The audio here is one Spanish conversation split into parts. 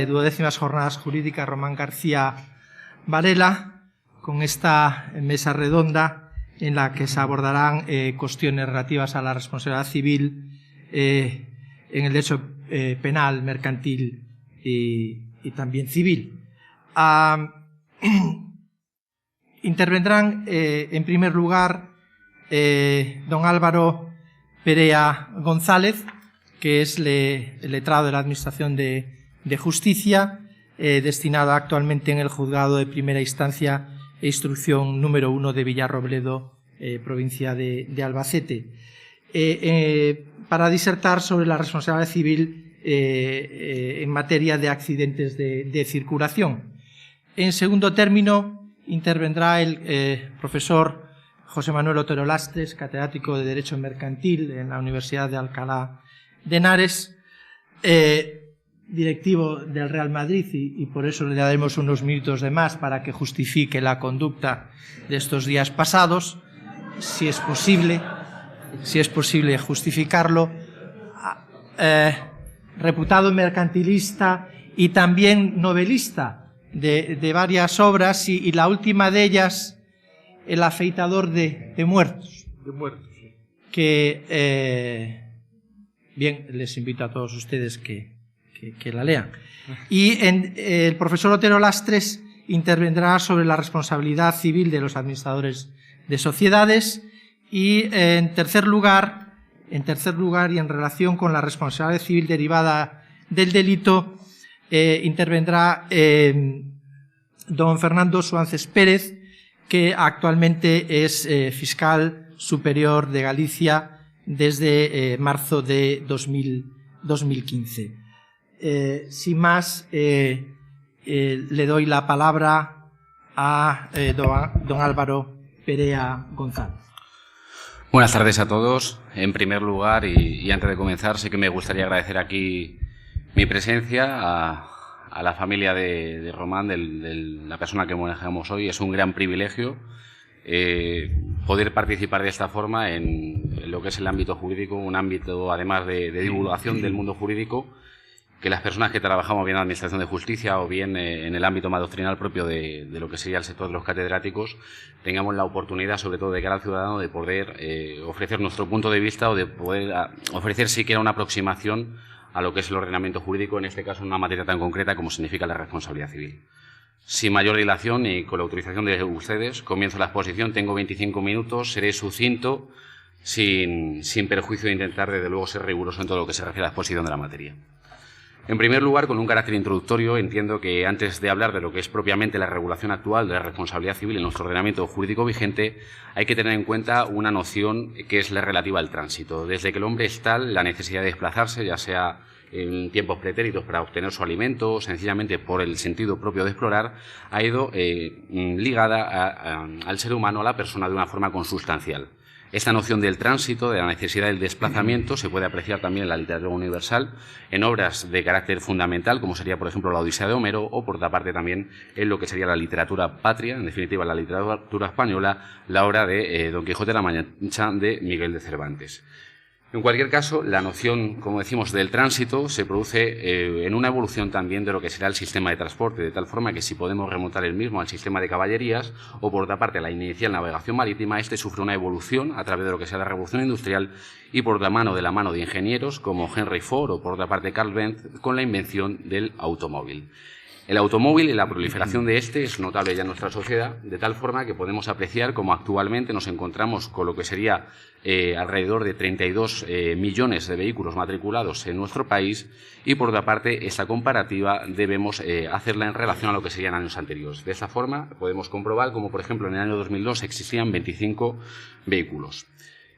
12ª Jornadas Jurídicas Román García Varela, con esta mesa redonda en la que se abordarán cuestiones relativas a la responsabilidad civil en el derecho penal, mercantil y también civil. Intervendrán, en primer lugar, don Álvaro Perea González, que es el letrado de la Administración de Justicia, destinado actualmente en el Juzgado de Primera Instancia e Instrucción número 1 de Villarrobledo, provincia de Albacete, para disertar sobre la responsabilidad civil en materia de accidentes de circulación. En segundo término, intervendrá el profesor José Manuel Otero Lastres, catedrático de Derecho Mercantil en la Universidad de Alcalá de Henares, directivo del Real Madrid, y por eso le daremos unos minutos de más para que justifique la conducta de estos días pasados, si es posible justificarlo. Reputado mercantilista y también novelista de varias obras, y la última de ellas, El afeitador de muertos. De muertos, sí. Que, bien, les invito a todos ustedes que la lean. Y el profesor Otero Lastres intervendrá sobre la responsabilidad civil de los administradores de sociedades, y en tercer lugar, y en relación con la responsabilidad civil derivada del delito, intervendrá don Fernando Suárez Pérez, que actualmente es fiscal superior de Galicia desde marzo de 2015. Sin más, le doy la palabra a don Álvaro Perea González. Buenas tardes a todos. En primer lugar, y antes de comenzar, sí que me gustaría agradecer aquí mi presencia a la familia de Román, de la persona que manejamos hoy. Es un gran privilegio poder participar de esta forma en lo que es el ámbito jurídico, un ámbito además de divulgación del mundo jurídico, que las personas que trabajamos bien en la Administración de Justicia o bien en el ámbito más doctrinal propio de lo que sería el sector de los catedráticos, tengamos la oportunidad, sobre todo de cara al ciudadano, de poder ofrecer nuestro punto de vista o de poder ofrecer siquiera una aproximación a lo que es el ordenamiento jurídico, en este caso en una materia tan concreta como significa la responsabilidad civil. Sin mayor dilación y con la autorización de ustedes, comienzo la exposición. Tengo 25 minutos, seré sucinto, sin perjuicio de intentar, desde luego, ser riguroso en todo lo que se refiere a la exposición de la materia. En primer lugar, con un carácter introductorio, entiendo que antes de hablar de lo que es propiamente la regulación actual de la responsabilidad civil en nuestro ordenamiento jurídico vigente, hay que tener en cuenta una noción que es la relativa al tránsito. Desde que el hombre es tal, la necesidad de desplazarse, ya sea en tiempos pretéritos para obtener su alimento o sencillamente por el sentido propio de explorar, ha ido ligada al ser humano, a la persona, de una forma consustancial. Esta noción del tránsito, de la necesidad del desplazamiento, se puede apreciar también en la literatura universal, en obras de carácter fundamental, como sería, por ejemplo, la Odisea de Homero, o, por otra parte, también en lo que sería la literatura patria, en definitiva, la literatura española, la obra de Don Quijote de la Mancha de Miguel de Cervantes. En cualquier caso, la noción, como decimos, del tránsito se produce en una evolución también de lo que será el sistema de transporte, de tal forma que si podemos remontar el mismo al sistema de caballerías o, por otra parte, la inicial navegación marítima, este sufre una evolución a través de lo que sea la revolución industrial y por la mano de ingenieros como Henry Ford o, por otra parte, Carl Benz, con la invención del automóvil. El automóvil y la proliferación de este es notable ya en nuestra sociedad, de tal forma que podemos apreciar cómo actualmente nos encontramos con lo que sería alrededor de 32 millones de vehículos matriculados en nuestro país, y por otra parte esta comparativa debemos hacerla en relación a lo que serían años anteriores. De esta forma podemos comprobar cómo, por ejemplo, en el año 2002 existían 25 vehículos.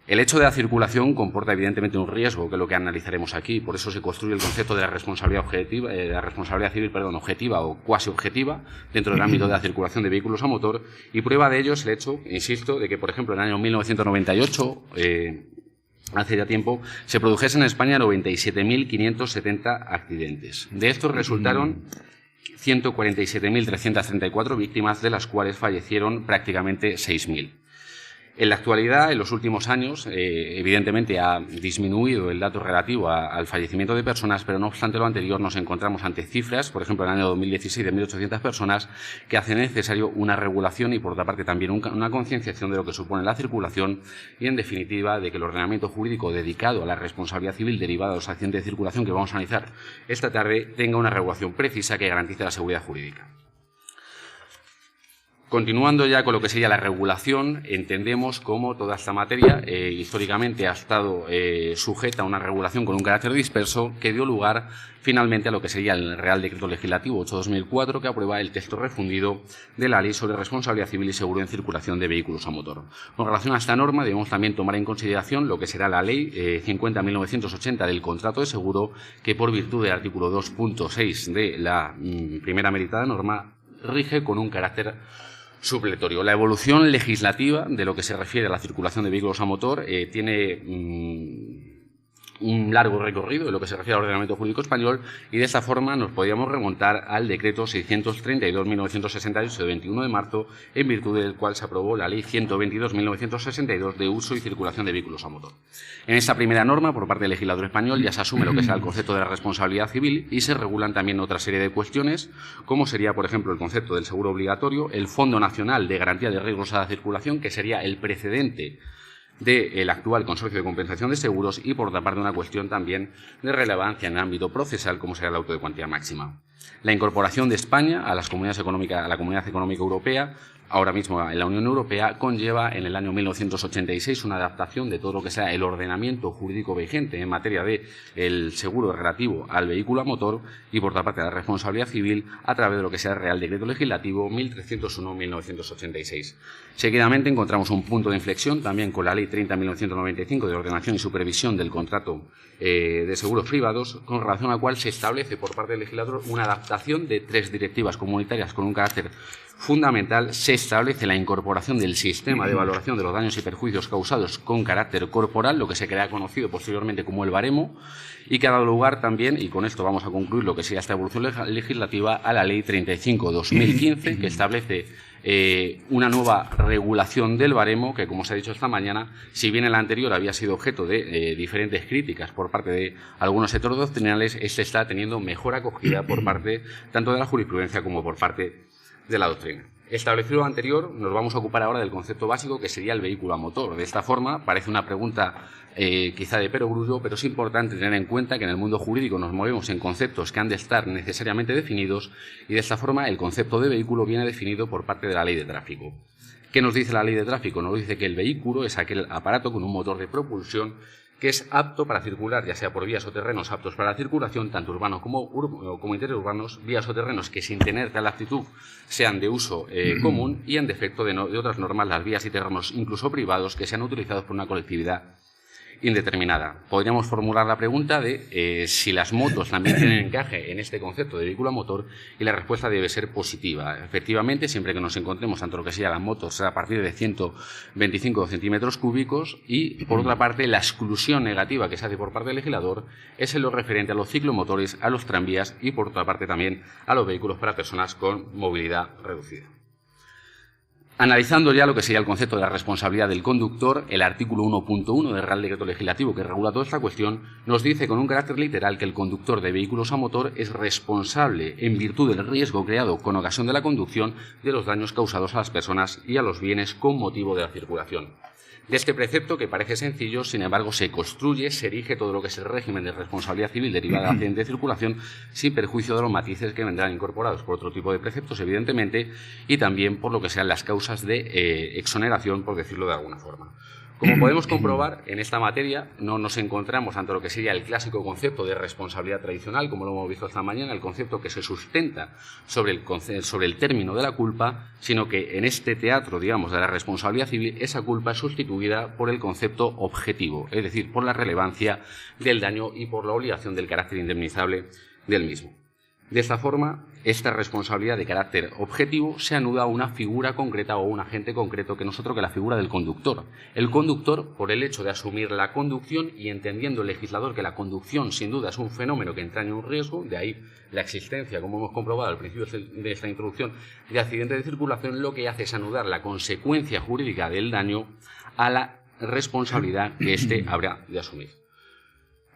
El hecho de la circulación comporta evidentemente un riesgo, que es lo que analizaremos aquí. Por eso se construye el concepto de la responsabilidad civil objetiva o cuasi objetiva dentro del ámbito de la circulación de vehículos a motor. Y prueba de ello es el hecho, insisto, de que, por ejemplo, en el año 1998, hace ya tiempo, se produjesen en España 97.570 accidentes. De estos resultaron 147.334 víctimas, de las cuales fallecieron prácticamente 6.000. En la actualidad, en los últimos años, evidentemente ha disminuido el dato relativo al fallecimiento de personas, pero no obstante lo anterior nos encontramos ante cifras, por ejemplo, en el año 2016 de 1.800 personas, que hacen necesario una regulación y, por otra parte, también una concienciación de lo que supone la circulación y, en definitiva, de que el ordenamiento jurídico dedicado a la responsabilidad civil derivada de los accidentes de circulación que vamos a analizar esta tarde tenga una regulación precisa que garantice la seguridad jurídica. Continuando ya con lo que sería la regulación, entendemos cómo toda esta materia históricamente ha estado sujeta a una regulación con un carácter disperso que dio lugar finalmente a lo que sería el Real Decreto Legislativo 8/2004 que aprueba el texto refundido de la Ley sobre Responsabilidad Civil y Seguro en Circulación de Vehículos a Motor. Con relación a esta norma debemos también tomar en consideración lo que será la Ley 50/1980 del contrato de seguro que, por virtud del artículo 2.6 de la primera meritada norma, rige con un carácter supletorio. La evolución legislativa de lo que se refiere a la circulación de vehículos a motor tiene un largo recorrido en lo que se refiere al ordenamiento jurídico español y de esta forma nos podíamos remontar al decreto 632/1968 de 21 de marzo, en virtud del cual se aprobó la ley 122/1962 de uso y circulación de vehículos a motor. En esta primera norma, por parte del legislador español, ya se asume lo que será el concepto de la responsabilidad civil y se regulan también otra serie de cuestiones, como sería, por ejemplo, el concepto del seguro obligatorio, el Fondo Nacional de Garantía de Riesgos a la Circulación, que sería el precedente del actual Consorcio de Compensación de Seguros y, por otra parte, una cuestión también de relevancia en el ámbito procesal, como será el auto de cuantía máxima. La incorporación de España a la Comunidad Económica Europea, ahora mismo en la Unión Europea, conlleva en el año 1986 una adaptación de todo lo que sea el ordenamiento jurídico vigente en materia de el seguro relativo al vehículo a motor y, por otra parte, la responsabilidad civil a través de lo que sea el Real Decreto Legislativo 1301/1986. Seguidamente encontramos un punto de inflexión también con la Ley 30/1995 de ordenación y supervisión del contrato de seguros privados, con relación a la cual se establece por parte del legislador una adaptación de 3 directivas comunitarias con un carácter fundamental. Se establece la incorporación del sistema de valoración de los daños y perjuicios causados con carácter corporal, lo que se crea conocido posteriormente como el baremo, y que ha dado lugar también, y con esto vamos a concluir lo que sea esta evolución legislativa, a la Ley 35/2015, que establece una nueva regulación del baremo que, como se ha dicho esta mañana, si bien el anterior había sido objeto de diferentes críticas por parte de algunos sectores doctrinales, este está teniendo mejor acogida por parte tanto de la jurisprudencia como por parte de la doctrina. Establecido lo anterior, nos vamos a ocupar ahora del concepto básico que sería el vehículo a motor. De esta forma, parece una pregunta quizá de perogrullo, pero es importante tener en cuenta que en el mundo jurídico nos movemos en conceptos que han de estar necesariamente definidos y de esta forma el concepto de vehículo viene definido por parte de la Ley de Tráfico. ¿Qué nos dice la Ley de Tráfico? Nos dice que el vehículo es aquel aparato con un motor de propulsión que es apto para circular, ya sea por vías o terrenos aptos para la circulación, tanto urbanos como interurbanos, vías o terrenos que sin tener tal aptitud sean de uso común y en defecto de otras normas las vías y terrenos incluso privados que sean utilizados por una colectividad indeterminada. Podríamos formular la pregunta de si las motos también tienen encaje en este concepto de vehículo a motor y la respuesta debe ser positiva. Efectivamente, siempre que nos encontremos tanto lo que sea las motos a partir de 125 centímetros cúbicos y, por otra parte, la exclusión negativa que se hace por parte del legislador es en lo referente a los ciclomotores, a los tranvías y, por otra parte, también a los vehículos para personas con movilidad reducida. Analizando ya lo que sería el concepto de la responsabilidad del conductor, el artículo 1.1 del Real Decreto Legislativo que regula toda esta cuestión nos dice con un carácter literal que el conductor de vehículos a motor es responsable en virtud del riesgo creado con ocasión de la conducción de los daños causados a las personas y a los bienes con motivo de la circulación. De este precepto, que parece sencillo, sin embargo, se construye, se erige todo lo que es el régimen de responsabilidad civil derivada de accidente de circulación, sin perjuicio de los matices que vendrán incorporados por otro tipo de preceptos, evidentemente, y también por lo que sean las causas de exoneración, por decirlo de alguna forma. Como podemos comprobar, en esta materia no nos encontramos ante lo que sería el clásico concepto de responsabilidad tradicional, como lo hemos visto esta mañana, el concepto que se sustenta sobre el término de la culpa, sino que en este teatro, digamos, de la responsabilidad civil, esa culpa es sustituida por el concepto objetivo, es decir, por la relevancia del daño y por la obligación del carácter indemnizable del mismo. De esta forma, esta responsabilidad de carácter objetivo se anuda a una figura concreta o a un agente concreto que no es otro que la figura del conductor. El conductor, por el hecho de asumir la conducción y entendiendo el legislador que la conducción sin duda es un fenómeno que entraña un riesgo, de ahí la existencia, como hemos comprobado al principio de esta introducción, de accidente de circulación, lo que hace es anudar la consecuencia jurídica del daño a la responsabilidad que éste habrá de asumir.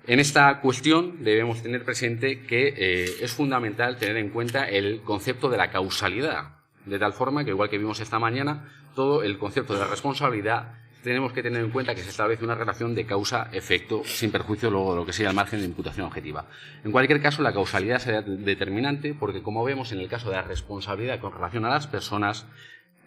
En esta cuestión debemos tener presente que es fundamental tener en cuenta el concepto de la causalidad, de tal forma que, igual que vimos esta mañana, todo el concepto de la responsabilidad tenemos que tener en cuenta que se establece una relación de causa-efecto sin perjuicio luego de lo que sea el margen de imputación objetiva. En cualquier caso, la causalidad será determinante porque, como vemos en el caso de la responsabilidad con relación a las personas,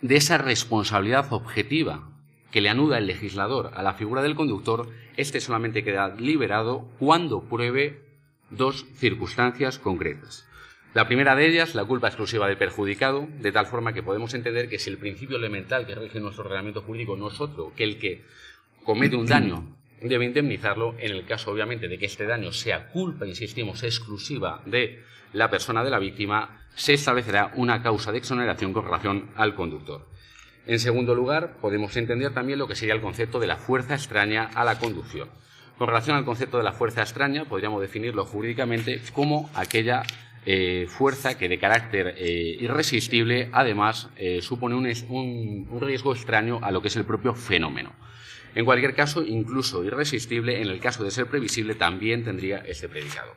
de esa responsabilidad objetiva que le anuda el legislador a la figura del conductor, este solamente queda liberado cuando pruebe dos circunstancias concretas. La primera de ellas, la culpa exclusiva del perjudicado, de tal forma que podemos entender que si el principio elemental que rige nuestro ordenamiento jurídico no es otro que el que comete un daño debe indemnizarlo, en el caso obviamente de que este daño sea culpa, insistimos, exclusiva de la persona de la víctima, se establecerá una causa de exoneración con relación al conductor. En segundo lugar, podemos entender también lo que sería el concepto de la fuerza extraña a la conducción. Con relación al concepto de la fuerza extraña, podríamos definirlo jurídicamente como aquella fuerza que de carácter irresistible, además, supone un riesgo extraño a lo que es el propio fenómeno. En cualquier caso, incluso irresistible, en el caso de ser previsible, también tendría este predicado.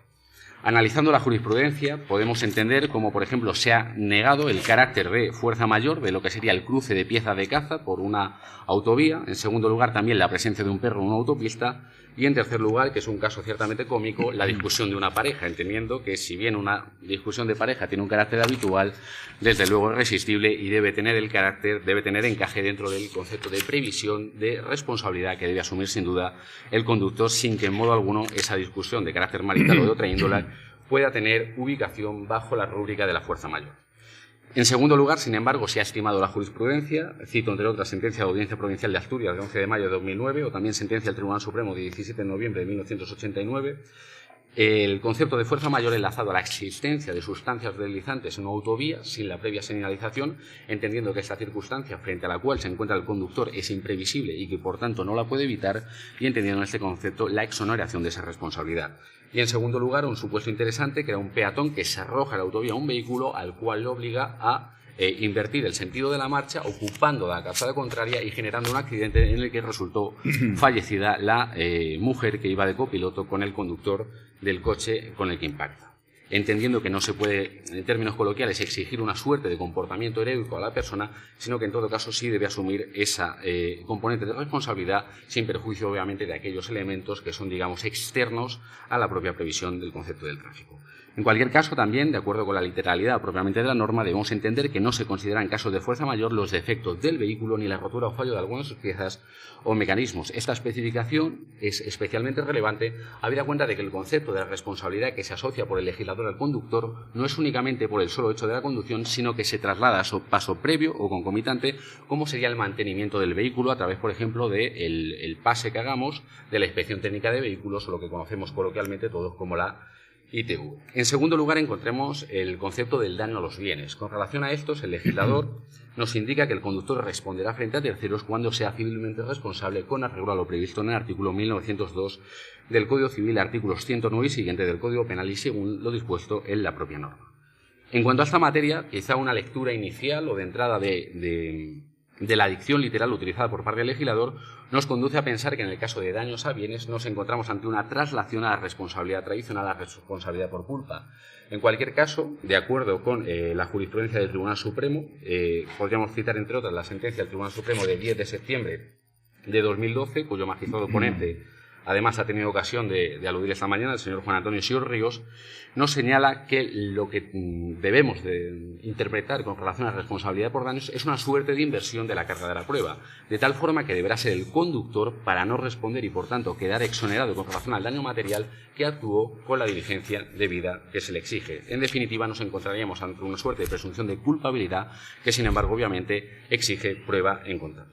Analizando la jurisprudencia, podemos entender cómo, por ejemplo, se ha negado el carácter de fuerza mayor de lo que sería el cruce de piezas de caza por una autovía. En segundo lugar, también la presencia de un perro en una autopista. Y en tercer lugar, que es un caso ciertamente cómico, la discusión de una pareja, entendiendo que si bien una discusión de pareja tiene un carácter habitual, desde luego es irresistible y debe tener encaje dentro del concepto de previsión de responsabilidad que debe asumir sin duda el conductor, sin que en modo alguno esa discusión de carácter marital o de otra índole pueda tener ubicación bajo la rúbrica de la fuerza mayor. En segundo lugar, sin embargo, se ha estimado la jurisprudencia, cito entre otras sentencia de Audiencia Provincial de Asturias de 11 de mayo de 2009 o también sentencia del Tribunal Supremo de 17 de noviembre de 1989, el concepto de fuerza mayor enlazado a la existencia de sustancias deslizantes en una autovía sin la previa señalización, entendiendo que esta circunstancia frente a la cual se encuentra el conductor es imprevisible y que por tanto no la puede evitar, y entendiendo en este concepto la exoneración de esa responsabilidad. Y en segundo lugar, un supuesto interesante que era un peatón que se arroja a la autovía a un vehículo al cual le obliga a invertir el sentido de la marcha, ocupando la calzada contraria y generando un accidente en el que resultó fallecida la mujer que iba de copiloto con el conductor del coche con el que impacta. Entendiendo que no se puede, en términos coloquiales, exigir una suerte de comportamiento heroico a la persona, sino que en todo caso sí debe asumir esa componente de responsabilidad, sin perjuicio obviamente de aquellos elementos que son, digamos, externos a la propia previsión del concepto del tráfico. En cualquier caso, también, de acuerdo con la literalidad propiamente de la norma, debemos entender que no se consideran en casos de fuerza mayor los defectos del vehículo ni la rotura o fallo de algunas de sus piezas o mecanismos. Esta especificación es especialmente relevante habida cuenta de que el concepto de la responsabilidad que se asocia por el legislador al conductor no es únicamente por el solo hecho de la conducción, sino que se traslada a su paso previo o concomitante, como sería el mantenimiento del vehículo a través, por ejemplo, del pase que hagamos de la inspección técnica de vehículos o lo que conocemos coloquialmente todos como la ITV. En segundo lugar, encontremos el concepto del daño a los bienes. Con relación a estos, el legislador nos indica que el conductor responderá frente a terceros cuando sea civilmente responsable con arreglo a lo previsto en el artículo 1902 del Código Civil, artículos 109 y siguiente del Código Penal y según lo dispuesto en la propia norma. En cuanto a esta materia, quizá una lectura inicial o de entrada de la dicción literal utilizada por parte del legislador nos conduce a pensar que en el caso de daños a bienes nos encontramos ante una traslación a la responsabilidad tradicional, a la responsabilidad por culpa. En cualquier caso, de acuerdo con la jurisprudencia del Tribunal Supremo, podríamos citar entre otras la sentencia del Tribunal Supremo de 10 de septiembre de 2012, cuyo magistrado ponente además ha tenido ocasión de aludir esta mañana, el señor Juan Antonio Sió Ríos, nos señala que lo que debemos de interpretar con relación a la responsabilidad por daños es una suerte de inversión de la carga de la prueba, de tal forma que deberá ser el conductor, para no responder y por tanto quedar exonerado con relación al daño material, que actuó con la diligencia debida que se le exige. En definitiva, nos encontraríamos ante una suerte de presunción de culpabilidad que, sin embargo, obviamente exige prueba en contra.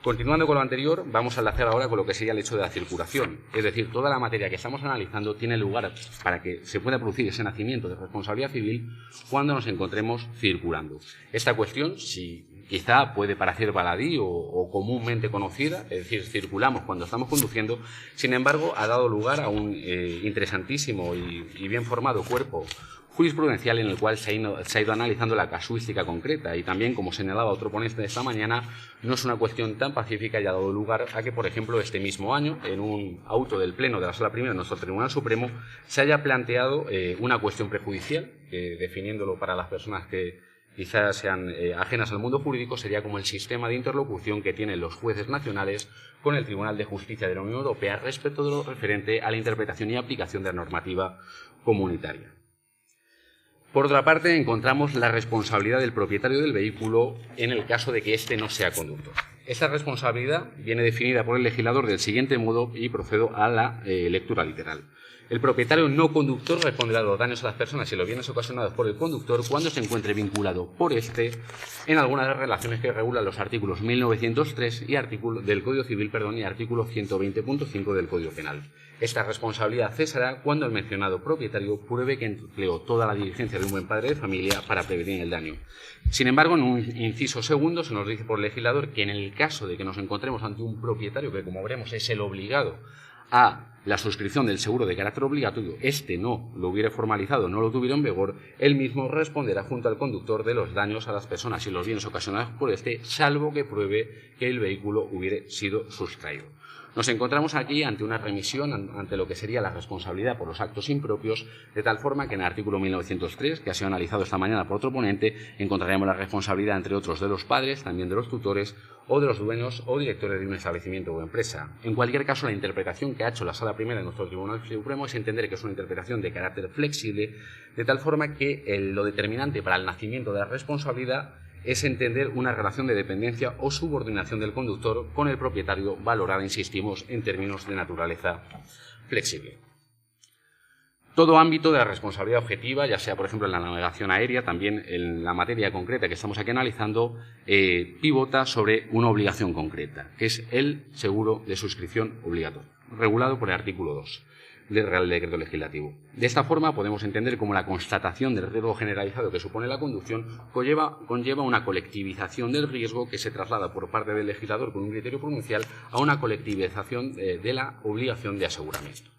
Continuando con lo anterior, vamos a enlazar ahora con lo que sería el hecho de la circulación. Es decir, toda la materia que estamos analizando tiene lugar para que se pueda producir ese nacimiento de responsabilidad civil cuando nos encontremos circulando. Esta cuestión, si quizá puede parecer baladí o comúnmente conocida, es decir, circulamos cuando estamos conduciendo, sin embargo, ha dado lugar a un interesantísimo y bien formado cuerpo jurisprudencial en el cual se ha ido analizando la casuística concreta y también, como señalaba otro ponente de esta mañana, no es una cuestión tan pacífica y ha dado lugar a que, por ejemplo, este mismo año, en un auto del Pleno de la Sala Primera de nuestro Tribunal Supremo, se haya planteado una cuestión prejudicial, que definiéndolo para las personas que quizás sean ajenas al mundo jurídico, sería como el sistema de interlocución que tienen los jueces nacionales con el Tribunal de Justicia de la Unión Europea respecto de lo referente a la interpretación y aplicación de la normativa comunitaria. Por otra parte, encontramos la responsabilidad del propietario del vehículo en el caso de que éste no sea conductor. Esta responsabilidad viene definida por el legislador del siguiente modo y procedo a la lectura literal. El propietario no conductor responderá de los daños a las personas y los bienes ocasionados por el conductor cuando se encuentre vinculado por éste en alguna de las relaciones que regulan los artículos 1903 del Código Civil y artículo 120.5 del Código Penal. Esta responsabilidad cesará cuando el mencionado propietario pruebe que empleó toda la diligencia de un buen padre de familia para prevenir el daño. Sin embargo, en un inciso segundo se nos dice por el legislador que en el caso de que nos encontremos ante un propietario que, como veremos, es el obligado a la suscripción del seguro de carácter obligatorio, este no lo hubiera formalizado, no lo tuviera en vigor, él mismo responderá junto al conductor de los daños a las personas y los bienes ocasionados por este, salvo que pruebe que el vehículo hubiera sido sustraído. Nos encontramos aquí ante una remisión ante lo que sería la responsabilidad por los actos impropios, de tal forma que en el artículo 1903, que ha sido analizado esta mañana por otro ponente, encontraremos la responsabilidad, entre otros, de los padres, también de los tutores o de los dueños o directores de un establecimiento o empresa. En cualquier caso, la interpretación que ha hecho la Sala Primera de nuestro Tribunal Supremo es entender que es una interpretación de carácter flexible, de tal forma que lo determinante para el nacimiento de la responsabilidad es entender una relación de dependencia o subordinación del conductor con el propietario valorada, insistimos, en términos de naturaleza flexible. Todo ámbito de la responsabilidad objetiva, ya sea por ejemplo en la navegación aérea, también en la materia concreta que estamos aquí analizando, pivota sobre una obligación concreta, que es el seguro de suscripción obligatorio, regulado por el artículo 2. Del Real Decreto Legislativo. De esta forma podemos entender cómo la constatación del riesgo generalizado que supone la conducción conlleva una colectivización del riesgo que se traslada por parte del legislador con un criterio prudencial a una colectivización de la obligación de aseguramiento.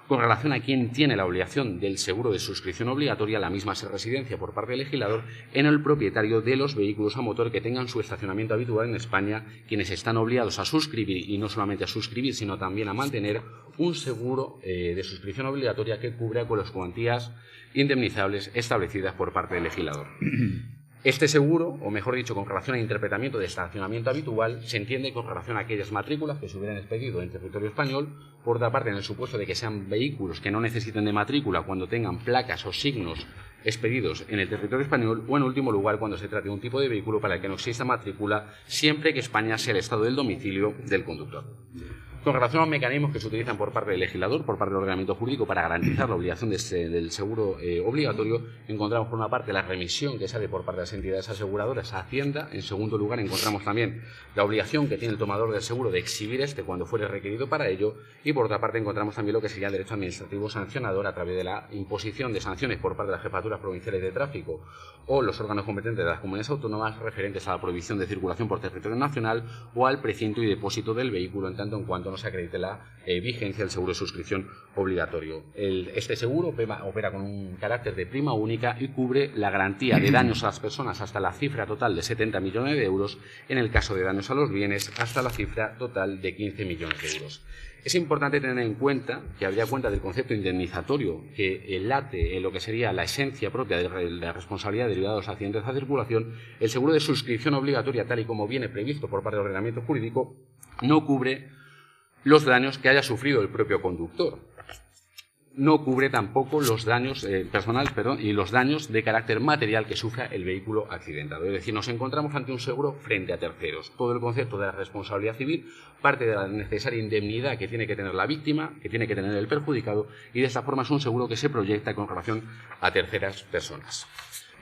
Con relación a quién tiene la obligación del seguro de suscripción obligatoria, la misma se residencia por parte del legislador en el propietario de los vehículos a motor que tengan su estacionamiento habitual en España, quienes están obligados a suscribir, y no solamente a suscribir, sino también a mantener un seguro de suscripción obligatoria que cubra con las cuantías indemnizables establecidas por parte del legislador. Este seguro, o mejor dicho, con relación al interpretamiento de estacionamiento habitual, se entiende con relación a aquellas matrículas que se hubieran expedido en territorio español, por otra parte, en el supuesto de que sean vehículos que no necesiten de matrícula cuando tengan placas o signos expedidos en el territorio español, o en último lugar, cuando se trate de un tipo de vehículo para el que no exista matrícula, siempre que España sea el estado del domicilio del conductor. Con relación a los mecanismos que se utilizan por parte del legislador, por parte del ordenamiento jurídico para garantizar la obligación del seguro obligatorio, encontramos por una parte la remisión que sale por parte de las entidades aseguradoras a Hacienda. En segundo lugar, encontramos también la obligación que tiene el tomador del seguro de exhibir este cuando fuere requerido para ello, y por otra parte encontramos también lo que sería el derecho administrativo sancionador a través de la imposición de sanciones por parte de las jefaturas provinciales de tráfico o los órganos competentes de las comunidades autónomas referentes a la prohibición de circulación por territorio nacional o al precinto y depósito del vehículo en tanto en cuanto no se acredite la vigencia del seguro de suscripción obligatorio. Este seguro opera con un carácter de prima única y cubre la garantía de daños a las personas hasta la cifra total de 70 millones de euros, en el caso de daños a los bienes hasta la cifra total de 15 millones de euros. Es importante tener en cuenta que, habría cuenta del concepto indemnizatorio que late en lo que sería la esencia propia de la responsabilidad derivada de los accidentes de circulación, el seguro de suscripción obligatoria, tal y como viene previsto por parte del ordenamiento jurídico, no cubre los daños que haya sufrido el propio conductor. No cubre tampoco los daños personales y los daños de carácter material que sufra el vehículo accidentado. Es decir, nos encontramos ante un seguro frente a terceros. Todo el concepto de la responsabilidad civil parte de la necesaria indemnidad que tiene que tener la víctima, que tiene que tener el perjudicado, y de esta forma es un seguro que se proyecta con relación a terceras personas.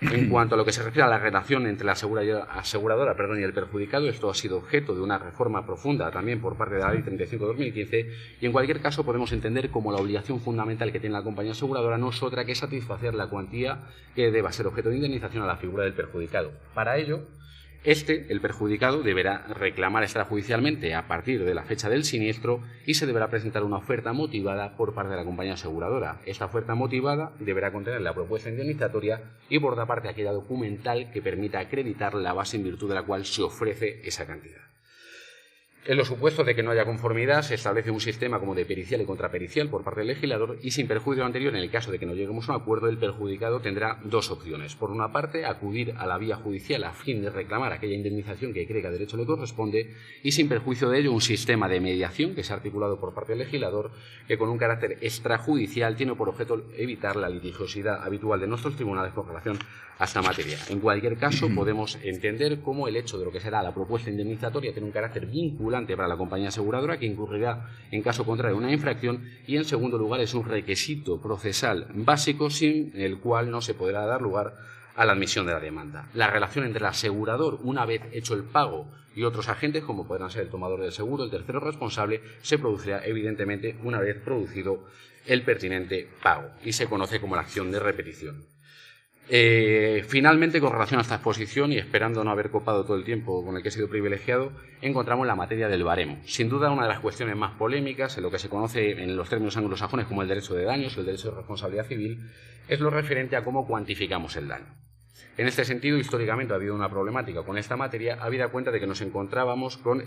En cuanto a lo que se refiere a la relación entre la aseguradora y el perjudicado, esto ha sido objeto de una reforma profunda también por parte de la Ley 35/2015, y en cualquier caso podemos entender como la obligación fundamental que tiene la compañía aseguradora no es otra que satisfacer la cuantía que deba ser objeto de indemnización a la figura del perjudicado. Para ello, El perjudicado, deberá reclamar extrajudicialmente a partir de la fecha del siniestro y se deberá presentar una oferta motivada por parte de la compañía aseguradora. Esta oferta motivada deberá contener la propuesta indemnizatoria y, por otra parte, aquella documental que permita acreditar la base en virtud de la cual se ofrece esa cantidad. En los supuestos de que no haya conformidad, se establece un sistema como de pericial y contrapericial por parte del legislador y, sin perjuicio anterior, en el caso de que no lleguemos a un acuerdo, el perjudicado tendrá dos opciones. Por una parte, acudir a la vía judicial a fin de reclamar aquella indemnización que cree que a derecho le corresponde y, sin perjuicio de ello, un sistema de mediación que se ha articulado por parte del legislador que, con un carácter extrajudicial, tiene por objeto evitar la litigiosidad habitual de nuestros tribunales con relación a esta materia. En cualquier caso, podemos entender cómo el hecho de lo que será la propuesta indemnizatoria tiene un carácter vinculante para la compañía aseguradora, que incurrirá en caso contrario en una infracción, y en segundo lugar es un requisito procesal básico sin el cual no se podrá dar lugar a la admisión de la demanda. La relación entre el asegurador, una vez hecho el pago, y otros agentes, como podrán ser el tomador del seguro, el tercero responsable, se producirá evidentemente una vez producido el pertinente pago y se conoce como la acción de repetición. Finalmente, con relación a esta exposición y esperando no haber copado todo el tiempo con el que he sido privilegiado, encontramos la materia del baremo. Sin duda, una de las cuestiones más polémicas, en lo que se conoce en los términos anglosajones como el derecho de daños o el derecho de responsabilidad civil, es lo referente a cómo cuantificamos el daño. En este sentido, históricamente ha habido una problemática con esta materia, habida cuenta de que nos encontrábamos con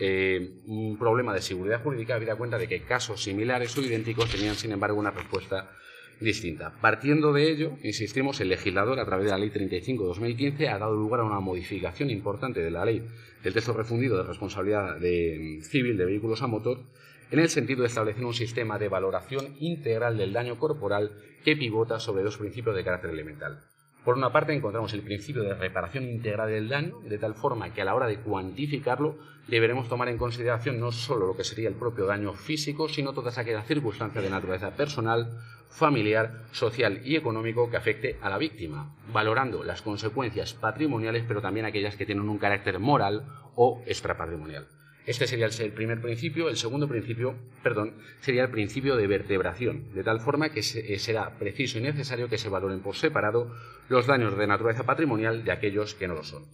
un problema de seguridad jurídica, habida cuenta de que casos similares o idénticos tenían, sin embargo, una respuesta distinta. Partiendo de ello, insistimos, el legislador, a través de la Ley 35/2015, ha dado lugar a una modificación importante de la Ley del texto refundido de responsabilidad civil de vehículos a motor, en el sentido de establecer un sistema de valoración integral del daño corporal que pivota sobre dos principios de carácter elemental. Por una parte, encontramos el principio de reparación integral del daño, de tal forma que a la hora de cuantificarlo deberemos tomar en consideración no solo lo que sería el propio daño físico, sino todas aquellas circunstancias de naturaleza personal, familiar, social y económico que afecte a la víctima, valorando las consecuencias patrimoniales, pero también aquellas que tienen un carácter moral o extrapatrimonial. Este sería el primer principio. El segundo principio, sería el principio de vertebración, de tal forma que será preciso y necesario que se valoren por separado los daños de naturaleza patrimonial de aquellos que no lo son.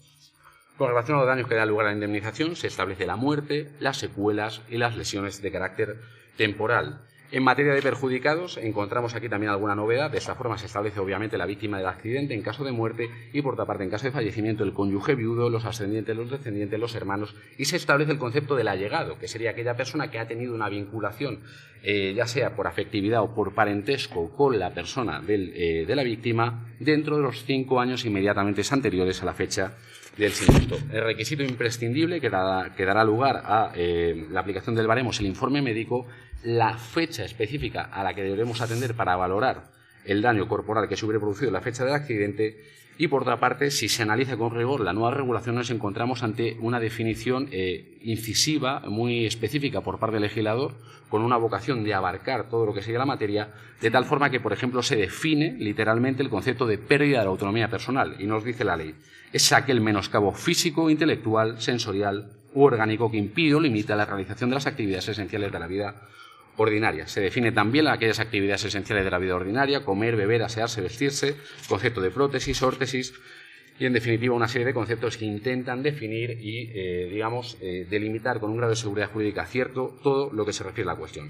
Con relación a los daños que dan lugar a la indemnización, se establece la muerte, las secuelas y las lesiones de carácter temporal. En materia de perjudicados, encontramos aquí también alguna novedad. De esta forma se establece obviamente la víctima del accidente en caso de muerte y, por otra parte, en caso de fallecimiento, el cónyuge viudo, los ascendientes, los descendientes, los hermanos, y se establece el concepto del allegado, que sería aquella persona que ha tenido una vinculación, ya sea por afectividad o por parentesco con la persona de la víctima, dentro de los 5 años inmediatamente anteriores a la fecha del siniestro. El requisito imprescindible que dará lugar a la aplicación del baremo es el informe médico, la fecha específica a la que deberemos atender para valorar el daño corporal que se hubiera producido en la fecha del accidente y, por otra parte, si se analiza con rigor la nueva regulación, nos encontramos ante una definición incisiva, muy específica por parte del legislador, con una vocación de abarcar todo lo que sería la materia, de tal forma que, por ejemplo, se define literalmente el concepto de pérdida de la autonomía personal, y nos dice la ley: es aquel menoscabo físico, intelectual, sensorial u orgánico que impide o limita la realización de las actividades esenciales de la vida ordinaria. Se define también aquellas actividades esenciales de la vida ordinaria: comer, beber, asearse, vestirse, concepto de prótesis, órtesis, y en definitiva una serie de conceptos que intentan definir y, delimitar con un grado de seguridad jurídica cierto todo lo que se refiere a la cuestión.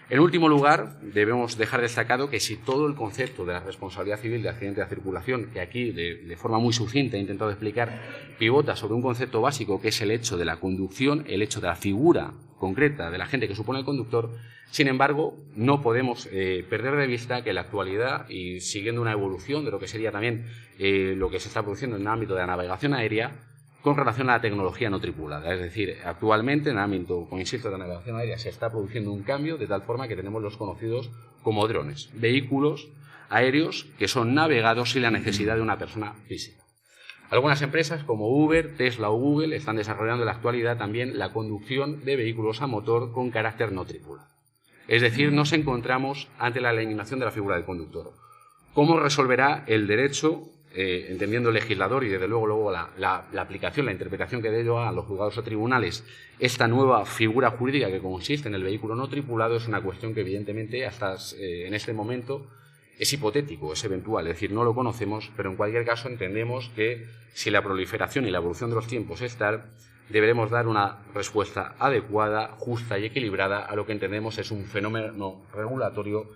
En último lugar, debemos dejar destacado que si todo el concepto de la responsabilidad civil de accidente de circulación, que aquí de forma muy sucinta he intentado explicar, pivota sobre un concepto básico que es el hecho de la conducción, el hecho de la figura concreta del agente que supone el conductor, sin embargo, no podemos perder de vista que en la actualidad, y siguiendo una evolución de lo que sería también lo que se está produciendo en el ámbito de la navegación aérea, con relación a la tecnología no tripulada. Es decir, actualmente en el ámbito, insisto, de la navegación aérea se está produciendo un cambio de tal forma que tenemos los conocidos como drones, vehículos aéreos que son navegados sin la necesidad de una persona física. Algunas empresas como Uber, Tesla o Google están desarrollando en la actualidad también la conducción de vehículos a motor con carácter no tripulado. Es decir, nos encontramos ante la eliminación de la figura del conductor. ¿Cómo resolverá el derecho, entendiendo el legislador y desde luego la aplicación, la interpretación que de ello hagan los juzgados o tribunales, esta nueva figura jurídica que consiste en el vehículo no tripulado? Es una cuestión que evidentemente hasta en este momento es hipotético, es eventual, es decir, no lo conocemos, pero en cualquier caso entendemos que si la proliferación y la evolución de los tiempos es tal, deberemos dar una respuesta adecuada, justa y equilibrada a lo que entendemos es un fenómeno regulatorio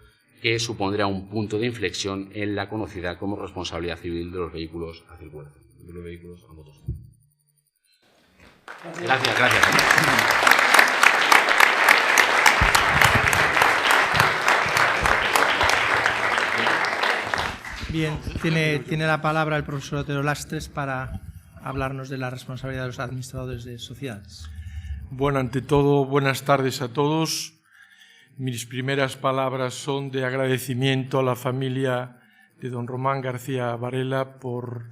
que supondrá un punto de inflexión en la conocida como responsabilidad civil de los vehículos a circulación, de los vehículos a motor. Gracias. Bien, tiene la palabra el profesor Otero Lastres para hablarnos de la responsabilidad de los administradores de sociedades. Bueno, ante todo, buenas tardes a todos. Mis primeras palabras son de agradecimiento a la familia de don Román García Varela por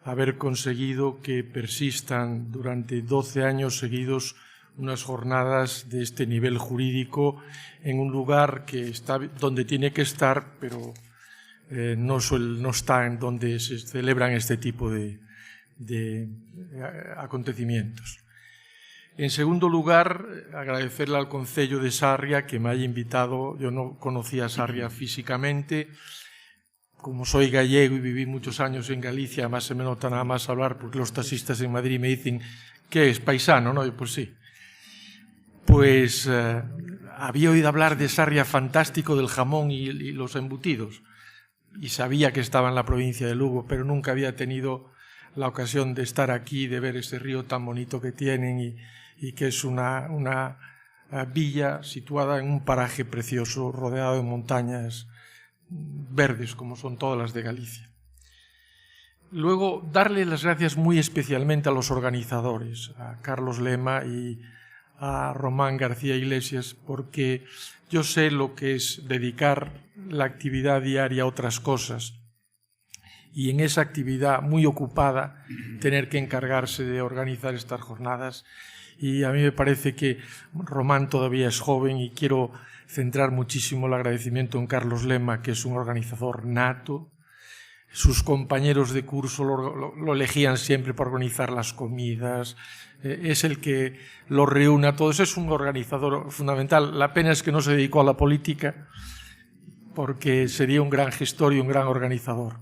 haber conseguido que persistan durante 12 años seguidos unas jornadas de este nivel jurídico en un lugar que está donde tiene que estar, pero no está en donde se celebran este tipo de acontecimientos. En segundo lugar, agradecerle al Concello de Sarria que me haya invitado. Yo no conocía a Sarria físicamente. Como soy gallego y viví muchos años en Galicia, más se me nota nada más hablar porque los taxistas en Madrid me dicen ¿qué es? ¿Paisano? ¿No? Y pues sí. Pues había oído hablar de Sarria fantástico, del jamón y los embutidos. Y sabía que estaba en la provincia de Lugo, pero nunca había tenido la ocasión de estar aquí, de ver ese río tan bonito que tienen y que es una villa situada en un paraje precioso, rodeado de montañas verdes, como son todas las de Galicia. Luego, darle las gracias muy especialmente a los organizadores, a Carlos Lema y a Román García Iglesias, porque yo sé lo que es dedicar la actividad diaria a otras cosas y en esa actividad muy ocupada tener que encargarse de organizar estas jornadas. Y a mí me parece que Román todavía es joven y quiero centrar muchísimo el agradecimiento en Carlos Lema, que es un organizador nato. Sus compañeros de curso lo elegían siempre para organizar las comidas, es el que lo reúne a todos, es un organizador fundamental. La pena es que no se dedicó a la política, porque sería un gran gestor y un gran organizador.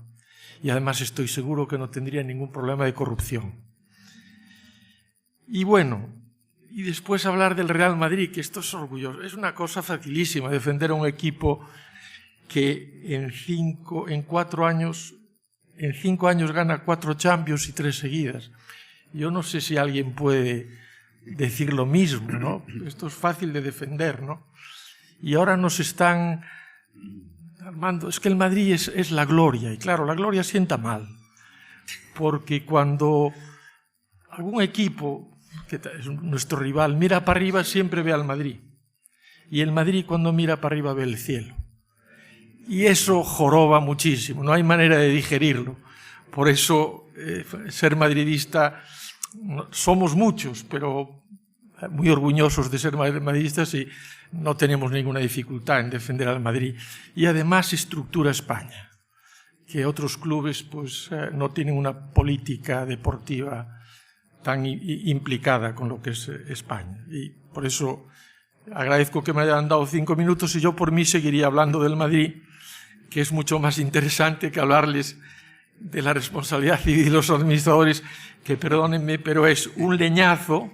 Y además estoy seguro que no tendría ningún problema de corrupción. Y bueno, y después hablar del Real Madrid, que esto es orgulloso, es una cosa facilísima defender a un equipo que en 5 años gana 4 Champions y 3 seguidas. Yo no sé si alguien puede decir lo mismo, ¿no? Esto es fácil de defender, ¿no? Y ahora nos están Armando, es que el Madrid es la gloria, y claro, la gloria sienta mal, porque cuando algún equipo, que es nuestro rival, mira para arriba, siempre ve al Madrid, y el Madrid cuando mira para arriba ve el cielo, y eso joroba muchísimo, no hay manera de digerirlo. Por eso ser madridista, somos muchos, pero muy orgullosos de ser madridistas y no tenemos ninguna dificultad en defender al Madrid. Y además estructura España, que otros clubes pues, no tienen una política deportiva tan implicada con lo que es España. Y por eso agradezco que me hayan dado 5 minutos y yo por mí seguiría hablando del Madrid, que es mucho más interesante que hablarles de la responsabilidad civil de los administradores, que perdónenme, pero es un leñazo,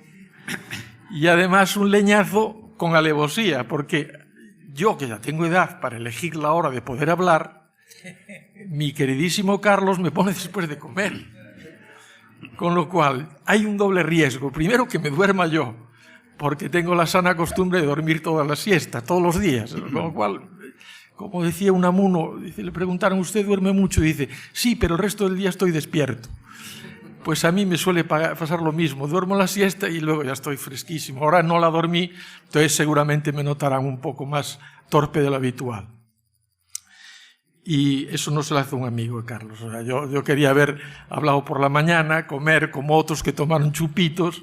y además un leñazo con alevosía, porque yo, que ya tengo edad para elegir la hora de poder hablar, mi queridísimo Carlos me pone después de comer. Con lo cual, hay un doble riesgo. Primero, que me duerma yo, porque tengo la sana costumbre de dormir toda la siesta, todos los días. Con lo cual, como decía Unamuno, le preguntaron, ¿usted duerme mucho? Y dice, sí, pero el resto del día estoy despierto. Pues a mí me suele pasar lo mismo, duermo la siesta y luego ya estoy fresquísimo. Ahora no la dormí, entonces seguramente me notarán un poco más torpe de lo habitual. Y eso no se lo hace un amigo de Carlos. O sea, yo quería haber hablado por la mañana, comer como otros que tomaron chupitos,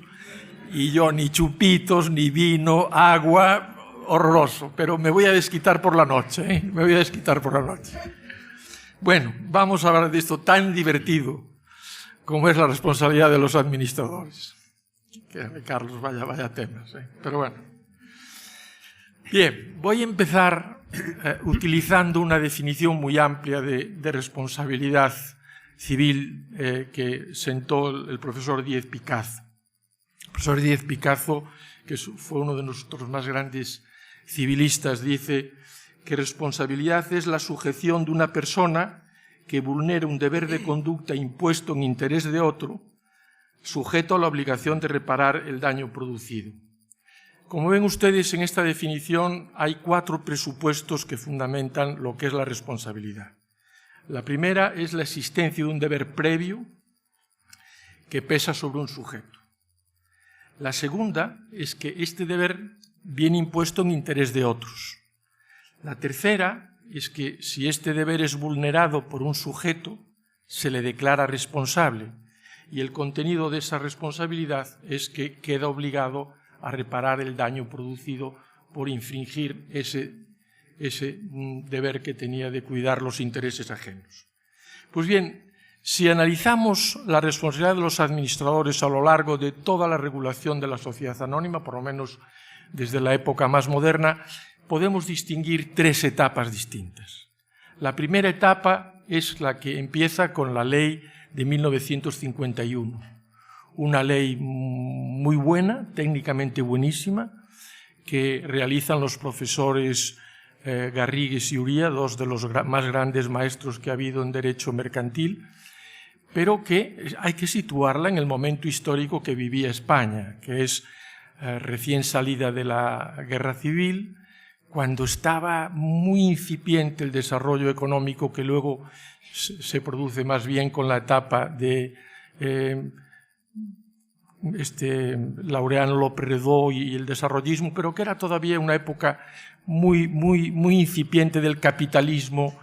y yo ni chupitos, ni vino, agua, horroroso. Pero me voy a desquitar por la noche, ¿eh? Me voy a desquitar por la noche. Bueno, vamos a hablar de esto tan divertido como es la responsabilidad de los administradores. Que Carlos, vaya temas, ¿eh? Pero bueno. Bien, voy a empezar utilizando una definición muy amplia de responsabilidad civil que sentó el profesor Díez-Picazo. El profesor Díez-Picazo, que fue uno de nuestros más grandes civilistas, dice que responsabilidad es la sujeción de una persona que vulnera un deber de conducta impuesto en interés de otro, sujeto a la obligación de reparar el daño producido. Como ven ustedes, en esta definición hay 4 presupuestos que fundamentan lo que es la responsabilidad. La primera es la existencia de un deber previo que pesa sobre un sujeto. La segunda es que este deber viene impuesto en interés de otros. La tercera es que si este deber es vulnerado por un sujeto, se le declara responsable, y el contenido de esa responsabilidad es que queda obligado a reparar el daño producido por infringir ese deber que tenía de cuidar los intereses ajenos. Pues bien, si analizamos la responsabilidad de los administradores a lo largo de toda la regulación de la sociedad anónima, por lo menos desde la época más moderna, podemos distinguir 3 etapas distintas. La primera etapa es la que empieza con la ley de 1951, una ley muy buena, técnicamente buenísima, que realizan los profesores Garrigues y Uría, 2 de los más grandes maestros que ha habido en derecho mercantil, pero que hay que situarla en el momento histórico que vivía España, que es recién salida de la Guerra Civil, cuando estaba muy incipiente el desarrollo económico que luego se produce más bien con la etapa de Laureano López Redó y el desarrollismo, pero que era todavía una época muy incipiente del capitalismo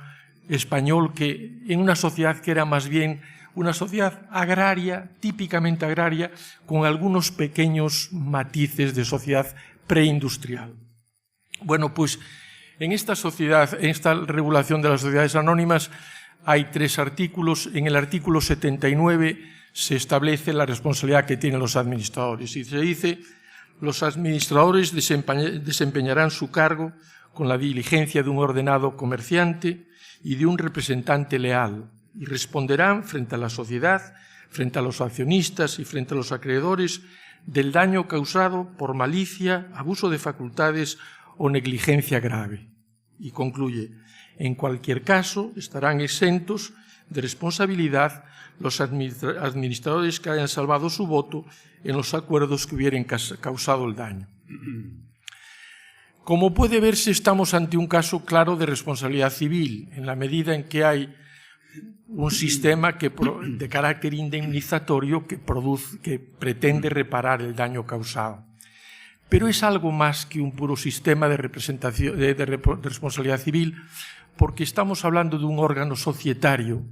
español, que en una sociedad que era más bien una sociedad agraria, típicamente agraria, con algunos pequeños matices de sociedad preindustrial. Bueno, pues en esta sociedad, en esta regulación de las sociedades anónimas, hay 3 artículos. En el artículo 79 se establece la responsabilidad que tienen los administradores y se dice: los administradores desempeñarán su cargo con la diligencia de un ordenado comerciante y de un representante leal, y responderán frente a la sociedad, frente a los accionistas y frente a los acreedores del daño causado por malicia, abuso de facultades o negligencia grave. Y concluye: en cualquier caso estarán exentos de responsabilidad los administradores que hayan salvado su voto en los acuerdos que hubieran causado el daño. Como puede verse, estamos ante un caso claro de responsabilidad civil, en la medida en que hay un sistema de carácter indemnizatorio que pretende reparar el daño causado. Pero es algo más que un puro sistema de responsabilidad civil, porque estamos hablando de un órgano societario,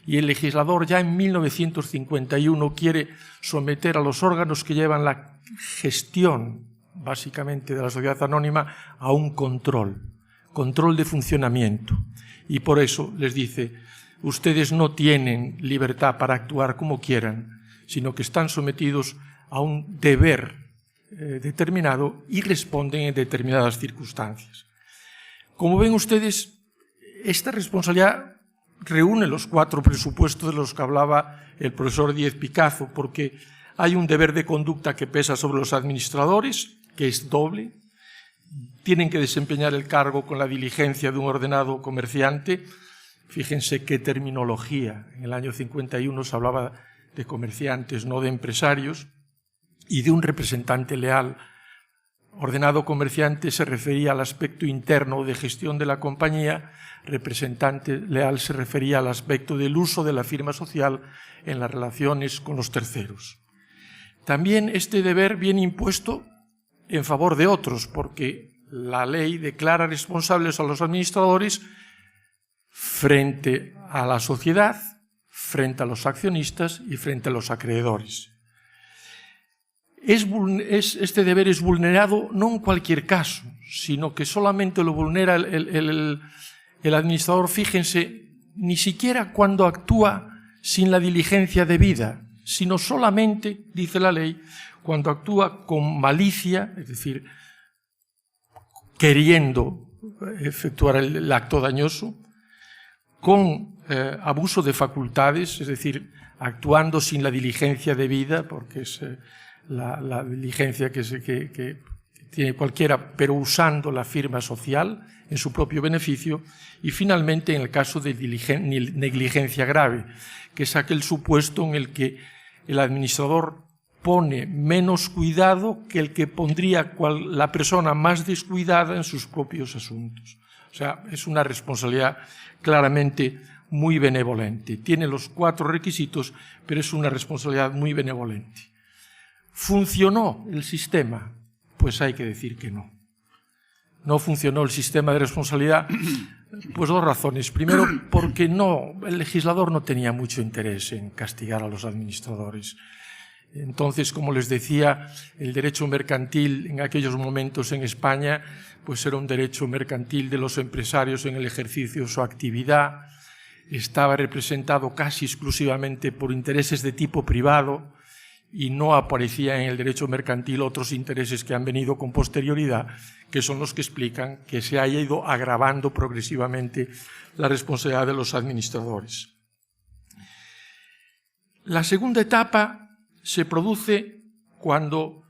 y el legislador ya en 1951 quiere someter a los órganos que llevan la gestión, básicamente, de la sociedad anónima a un control de funcionamiento. Y por eso les dice: ustedes no tienen libertad para actuar como quieran, sino que están sometidos a un deber determinado y responden en determinadas circunstancias. Como ven ustedes, esta responsabilidad reúne los 4 presupuestos de los que hablaba el profesor Díez-Picazo, porque hay un deber de conducta que pesa sobre los administradores, que es doble. Tienen que desempeñar el cargo con la diligencia de un ordenado comerciante. Fíjense qué terminología. En el año 51 se hablaba de comerciantes, no de empresarios, y de un representante leal. Ordenado comerciante se refería al aspecto interno de gestión de la compañía, representante leal se refería al aspecto del uso de la firma social en las relaciones con los terceros. También este deber viene impuesto en favor de otros, porque la ley declara responsables a los administradores frente a la sociedad, frente a los accionistas y frente a los acreedores. Este deber es vulnerado no en cualquier caso, sino que solamente lo vulnera el administrador, fíjense, ni siquiera cuando actúa sin la diligencia debida, sino solamente, dice la ley, cuando actúa con malicia, es decir, queriendo efectuar el acto dañoso, con abuso de facultades, es decir, actuando sin la diligencia debida, porque es la diligencia que tiene cualquiera, pero usando la firma social en su propio beneficio, y finalmente en el caso de negligencia grave, que es aquel supuesto en el que el administrador pone menos cuidado que el que pondría la persona más descuidada en sus propios asuntos. O sea, es una responsabilidad claramente muy benevolente. Tiene los 4 requisitos, pero es una responsabilidad muy benevolente. ¿Funcionó el sistema? Pues hay que decir que no. No funcionó el sistema de responsabilidad, pues 2 razones. Primero, porque el legislador no tenía mucho interés en castigar a los administradores. Entonces, como les decía, el derecho mercantil en aquellos momentos en España pues era un derecho mercantil de los empresarios en el ejercicio de su actividad, estaba representado casi exclusivamente por intereses de tipo privado y no aparecía en el derecho mercantil otros intereses que han venido con posterioridad, que son los que explican que se haya ido agravando progresivamente la responsabilidad de los administradores. La segunda etapa se produce cuando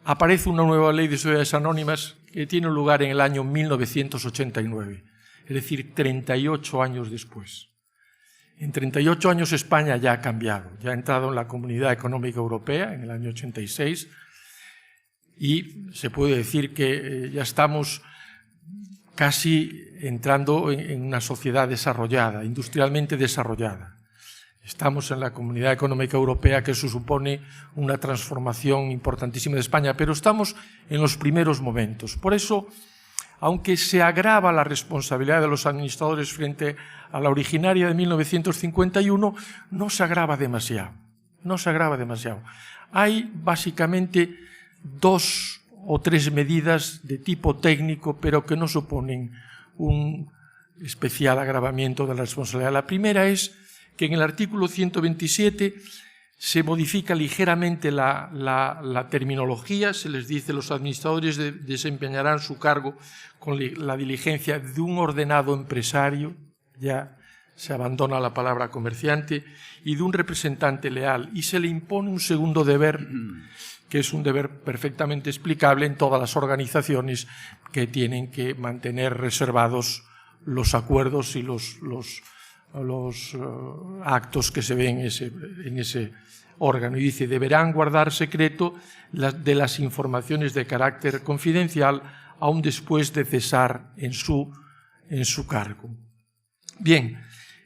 aparece una nueva ley de sociedades anónimas que tiene lugar en el año 1989, es decir, 38 años después. En 38 años España ya ha cambiado, ya ha entrado en la Comunidad Económica Europea en el año 86 y se puede decir que ya estamos casi entrando en una sociedad desarrollada, industrialmente desarrollada. Estamos en la Comunidad Económica Europea, que eso supone una transformación importantísima de España, pero estamos en los primeros momentos. Por eso, aunque se agrava la responsabilidad de los administradores frente a la originaria de 1951, no se agrava demasiado. No se agrava demasiado. Hay básicamente 2 o 3 medidas de tipo técnico, pero que no suponen un especial agravamiento de la responsabilidad. La primera es que en el artículo 127 se modifica ligeramente la terminología, se les dice los administradores desempeñarán su cargo con la diligencia de un ordenado empresario, ya se abandona la palabra comerciante, y de un representante leal, y se le impone un segundo deber, que es un deber perfectamente explicable en todas las organizaciones que tienen que mantener reservados los acuerdos y los actos que se ven en ese órgano. Y dice, deberán guardar secreto de las informaciones de carácter confidencial aún después de cesar en su cargo. Bien,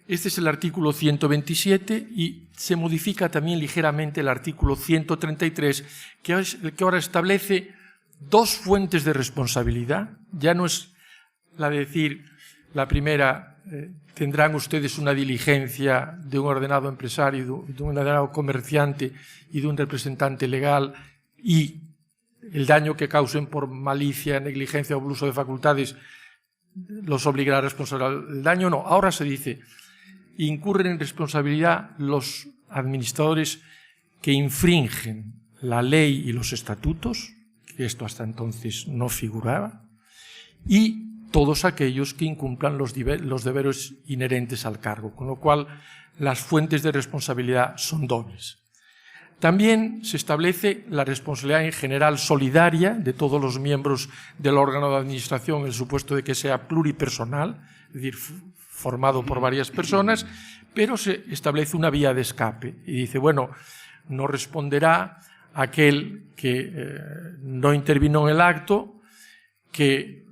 este es el artículo 127 y se modifica también ligeramente el artículo 133, que es el que ahora establece 2 fuentes de responsabilidad. Ya no es la de decir, la primera, tendrán ustedes una diligencia de un ordenado empresario, de un ordenado comerciante y de un representante legal, y el daño que causen por malicia, negligencia o abuso de facultades los obligará a responsabilizar. El daño no. Ahora se dice, incurren en responsabilidad los administradores que infringen la ley y los estatutos, que esto hasta entonces no figuraba, y todos aquellos que incumplan los deberes inherentes al cargo, con lo cual las fuentes de responsabilidad son dobles. También se establece la responsabilidad en general solidaria de todos los miembros del órgano de administración en el supuesto de que sea pluripersonal, es decir, formado por varias personas, pero se establece una vía de escape y dice, bueno, no responderá aquel que no intervino en el acto, que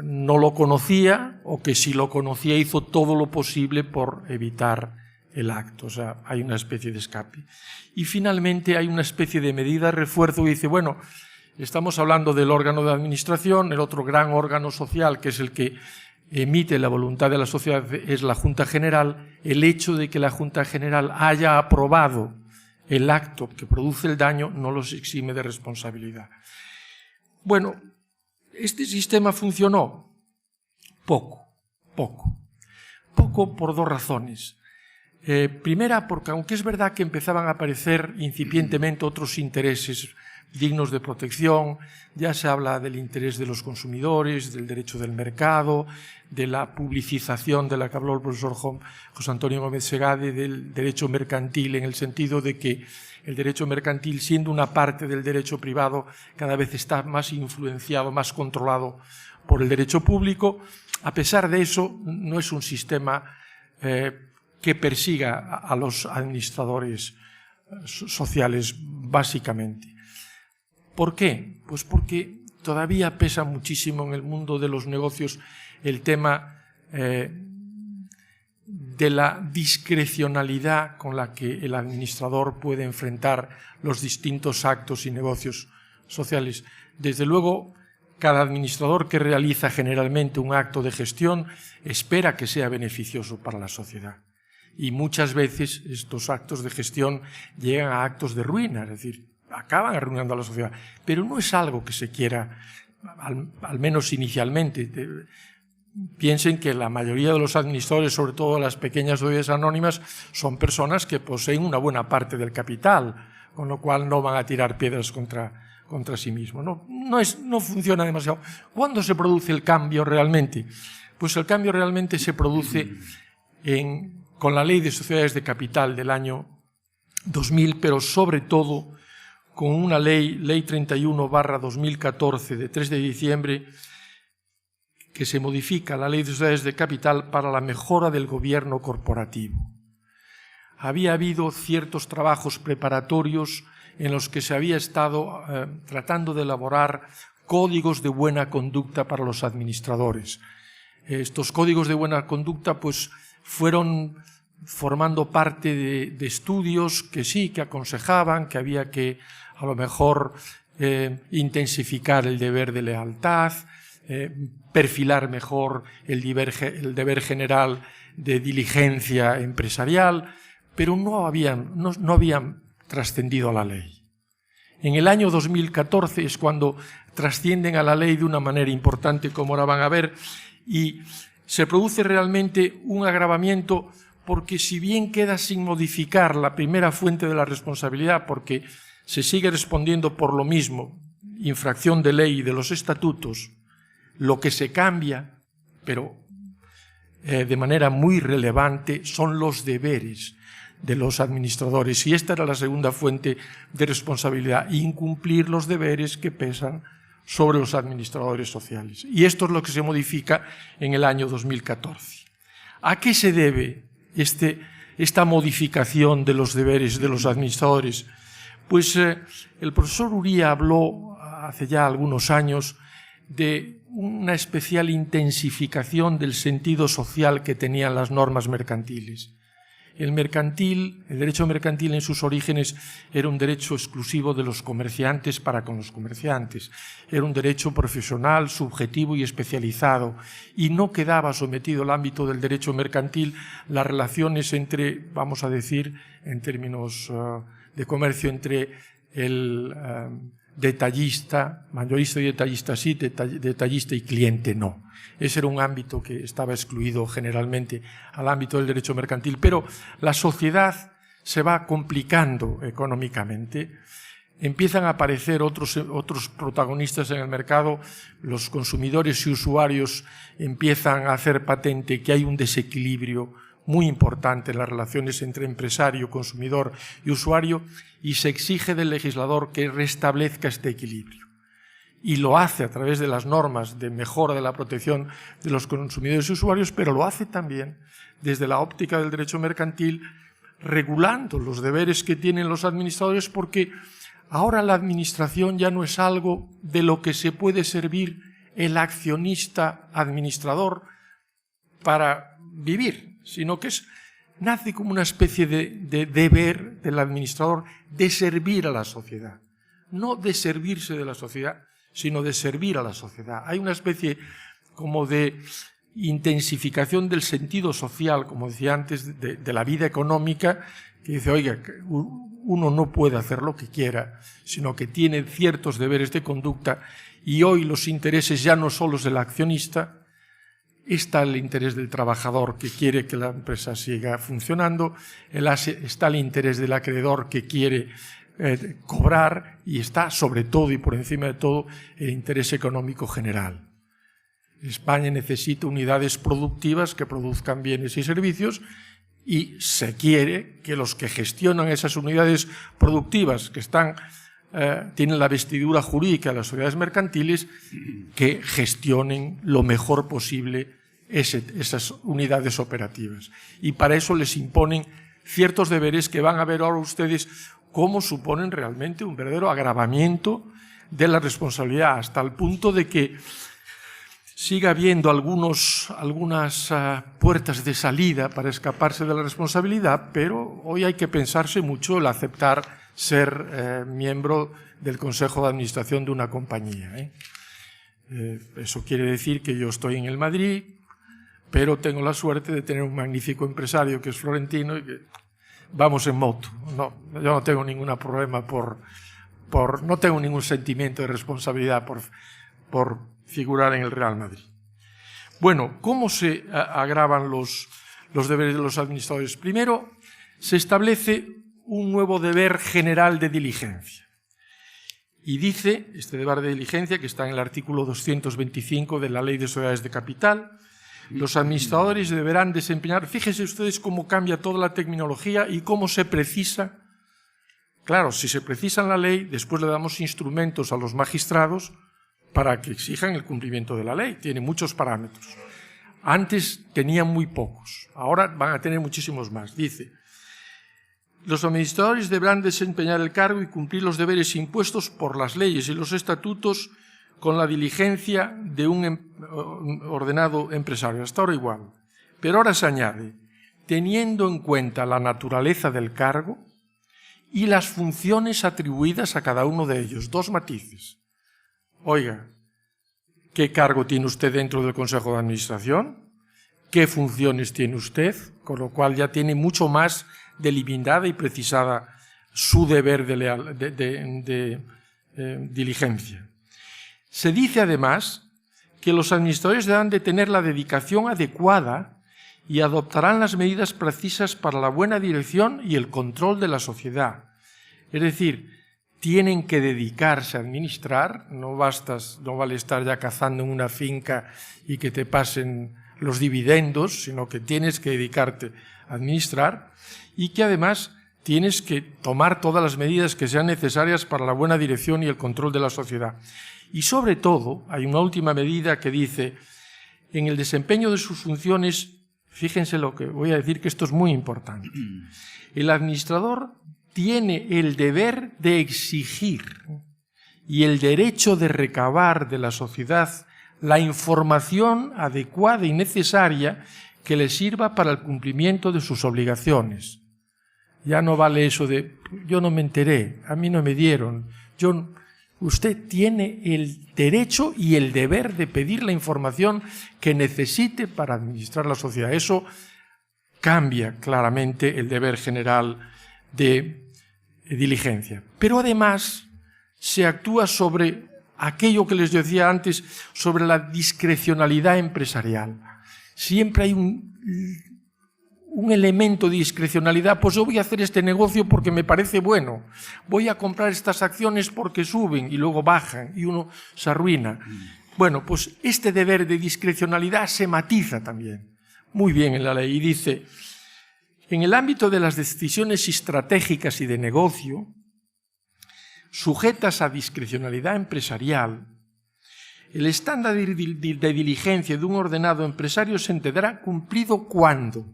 no lo conocía o que si lo conocía hizo todo lo posible por evitar el acto. O sea, hay una especie de escape. Y finalmente hay una especie de medida de refuerzo que dice, bueno, estamos hablando del órgano de administración, el otro gran órgano social, que es el que emite la voluntad de la sociedad, es la Junta General. El hecho de que la Junta General haya aprobado el acto que produce el daño no los exime de responsabilidad. Bueno, ¿este sistema funcionó? Poco por 2 razones. Primera, porque aunque es verdad que empezaban a aparecer incipientemente otros intereses dignos de protección, ya se habla del interés de los consumidores, del derecho del mercado, de la publicización de la que habló el profesor José Antonio Gómez Segade, del derecho mercantil, en el sentido de que el derecho mercantil, siendo una parte del derecho privado, cada vez está más influenciado, más controlado por el derecho público. A pesar de eso, no es un sistema que persiga a los administradores sociales, básicamente. ¿Por qué? Pues porque todavía pesa muchísimo en el mundo de los negocios el tema de la discrecionalidad con la que el administrador puede enfrentar los distintos actos y negocios sociales. Desde luego, cada administrador que realiza generalmente un acto de gestión espera que sea beneficioso para la sociedad. Y muchas veces estos actos de gestión llegan a actos de ruina, es decir, acaban arruinando a la sociedad. Pero no es algo que se quiera, al menos inicialmente. Piensen que la mayoría de los administradores, sobre todo las pequeñas sociedades anónimas, son personas que poseen una buena parte del capital, con lo cual no van a tirar piedras contra sí mismos. No funciona demasiado. ¿Cuándo se produce el cambio realmente? Pues el cambio realmente se produce con la Ley de Sociedades de Capital del año 2000, pero sobre todo con una ley 31/2014 de 3 de diciembre, que se modifica la Ley de Sociedades de Capital para la mejora del gobierno corporativo. Había habido ciertos trabajos preparatorios en los que se había estado tratando de elaborar códigos de buena conducta para los administradores. Estos códigos de buena conducta pues fueron formando parte de estudios que sí, que aconsejaban que había que a lo mejor intensificar el deber de lealtad, perfilar mejor el deber general de diligencia empresarial, pero no habían trascendido a la ley. En el año 2014 es cuando trascienden a la ley de una manera importante, como ahora van a ver, y se produce realmente un agravamiento, porque si bien queda sin modificar la primera fuente de la responsabilidad, porque se sigue respondiendo por lo mismo, infracción de ley y de los estatutos, lo que se cambia, pero de manera muy relevante, son los deberes de los administradores. Y esta era la segunda fuente de responsabilidad, incumplir los deberes que pesan sobre los administradores sociales. Y esto es lo que se modifica en el año 2014. ¿A qué se debe esta modificación de los deberes de los administradores? Pues el profesor Uría habló hace ya algunos años de una especial intensificación del sentido social que tenían las normas mercantiles. El derecho mercantil en sus orígenes era un derecho exclusivo de los comerciantes para con los comerciantes. Era un derecho profesional, subjetivo y especializado, y no quedaba sometido al ámbito del derecho mercantil las relaciones entre, vamos a decir, en términos de comercio, entre el detallista, mayorista y detallista sí, detallista y cliente no. Ese era un ámbito que estaba excluido generalmente al ámbito del derecho mercantil, pero la sociedad se va complicando económicamente, empiezan a aparecer otros protagonistas en el mercado, los consumidores y usuarios empiezan a hacer patente que hay un desequilibrio muy importante en las relaciones entre empresario, consumidor y usuario, y se exige del legislador que restablezca este equilibrio. Y lo hace a través de las normas de mejora de la protección de los consumidores y usuarios, pero lo hace también desde la óptica del derecho mercantil, regulando los deberes que tienen los administradores, porque ahora la administración ya no es algo de lo que se puede servir el accionista administrador para vivir, sino que nace como una especie de deber del administrador de servir a la sociedad. No de servirse de la sociedad, sino de servir a la sociedad. Hay una especie como de intensificación del sentido social, como decía antes, de la vida económica, que dice, oiga, uno no puede hacer lo que quiera, sino que tiene ciertos deberes de conducta, y hoy los intereses ya no son los del accionista. Está el interés del trabajador que quiere que la empresa siga funcionando, está el interés del acreedor que quiere cobrar, y está sobre todo y por encima de todo el interés económico general. España necesita unidades productivas que produzcan bienes y servicios, y se quiere que los que gestionan esas unidades productivas, que tienen la vestidura jurídica de las sociedades mercantiles, que gestionen lo mejor posible esas unidades operativas. Y para eso les imponen ciertos deberes que van a ver ahora ustedes cómo suponen realmente un verdadero agravamiento de la responsabilidad, hasta el punto de que siga habiendo algunas puertas de salida para escaparse de la responsabilidad, pero hoy hay que pensarse mucho el aceptar ser miembro del Consejo de Administración de una compañía. Eso quiere decir que yo estoy en el Madrid, pero tengo la suerte de tener un magnífico empresario que es florentino y que vamos en moto. No, yo no tengo ningún problema no tengo ningún sentimiento de responsabilidad por figurar en el Real Madrid. Bueno, ¿cómo se agravan los deberes de los administradores? Primero, se establece un nuevo deber general de diligencia. Y dice, este deber de diligencia, que está en el artículo 225 de la Ley de Sociedades de Capital, los administradores deberán desempeñar, fíjense ustedes cómo cambia toda la terminología y cómo se precisa. Claro, si se precisa en la ley, después le damos instrumentos a los magistrados para que exijan el cumplimiento de la ley. Tiene muchos parámetros. Antes tenían muy pocos, ahora van a tener muchísimos más. Dice, los administradores deberán desempeñar el cargo y cumplir los deberes impuestos por las leyes y los estatutos con la diligencia de un ordenado empresario. Hasta ahora igual. Pero ahora se añade, teniendo en cuenta la naturaleza del cargo y las funciones atribuidas a cada uno de ellos. Dos matices. Oiga, ¿qué cargo tiene usted dentro del Consejo de Administración? ¿Qué funciones tiene usted? Con lo cual ya tiene mucho más delimitada y precisada su deber de diligencia. Se dice además que los administradores deberán de tener la dedicación adecuada y adoptarán las medidas precisas para la buena dirección y el control de la sociedad. Es decir, tienen que dedicarse a administrar, no vale estar ya cazando en una finca y que te pasen los dividendos, sino que tienes que dedicarte a administrar y que además tienes que tomar todas las medidas que sean necesarias para la buena dirección y el control de la sociedad. Y sobre todo, hay una última medida que dice, en el desempeño de sus funciones, fíjense lo que voy a decir, que esto es muy importante, el administrador tiene el deber de exigir y el derecho de recabar de la sociedad la información adecuada y necesaria que le sirva para el cumplimiento de sus obligaciones. Ya no vale eso de, yo no me enteré, a mí no me dieron. Usted tiene el derecho y el deber de pedir la información que necesite para administrar la sociedad. Eso cambia claramente el deber general de diligencia. Pero además se actúa sobre aquello que les decía antes, sobre la discrecionalidad empresarial. Siempre hay un elemento de discrecionalidad, pues yo voy a hacer este negocio porque me parece bueno, voy a comprar estas acciones porque suben y luego bajan y uno se arruina. Bueno, pues este deber de discrecionalidad se matiza también muy bien en la ley y dice, en el ámbito de las decisiones estratégicas y de negocio, sujetas a discrecionalidad empresarial, el estándar de diligencia de un ordenado empresario se entenderá cumplido cuando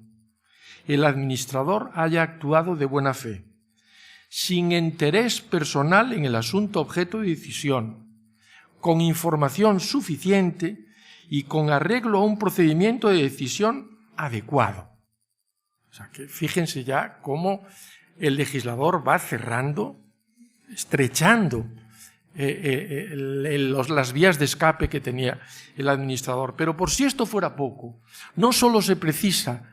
el administrador haya actuado de buena fe, sin interés personal en el asunto objeto de decisión, con información suficiente y con arreglo a un procedimiento de decisión adecuado. O sea, que fíjense ya cómo el legislador va cerrando, estrechando las vías de escape que tenía el administrador. Pero por si esto fuera poco, no solo se precisa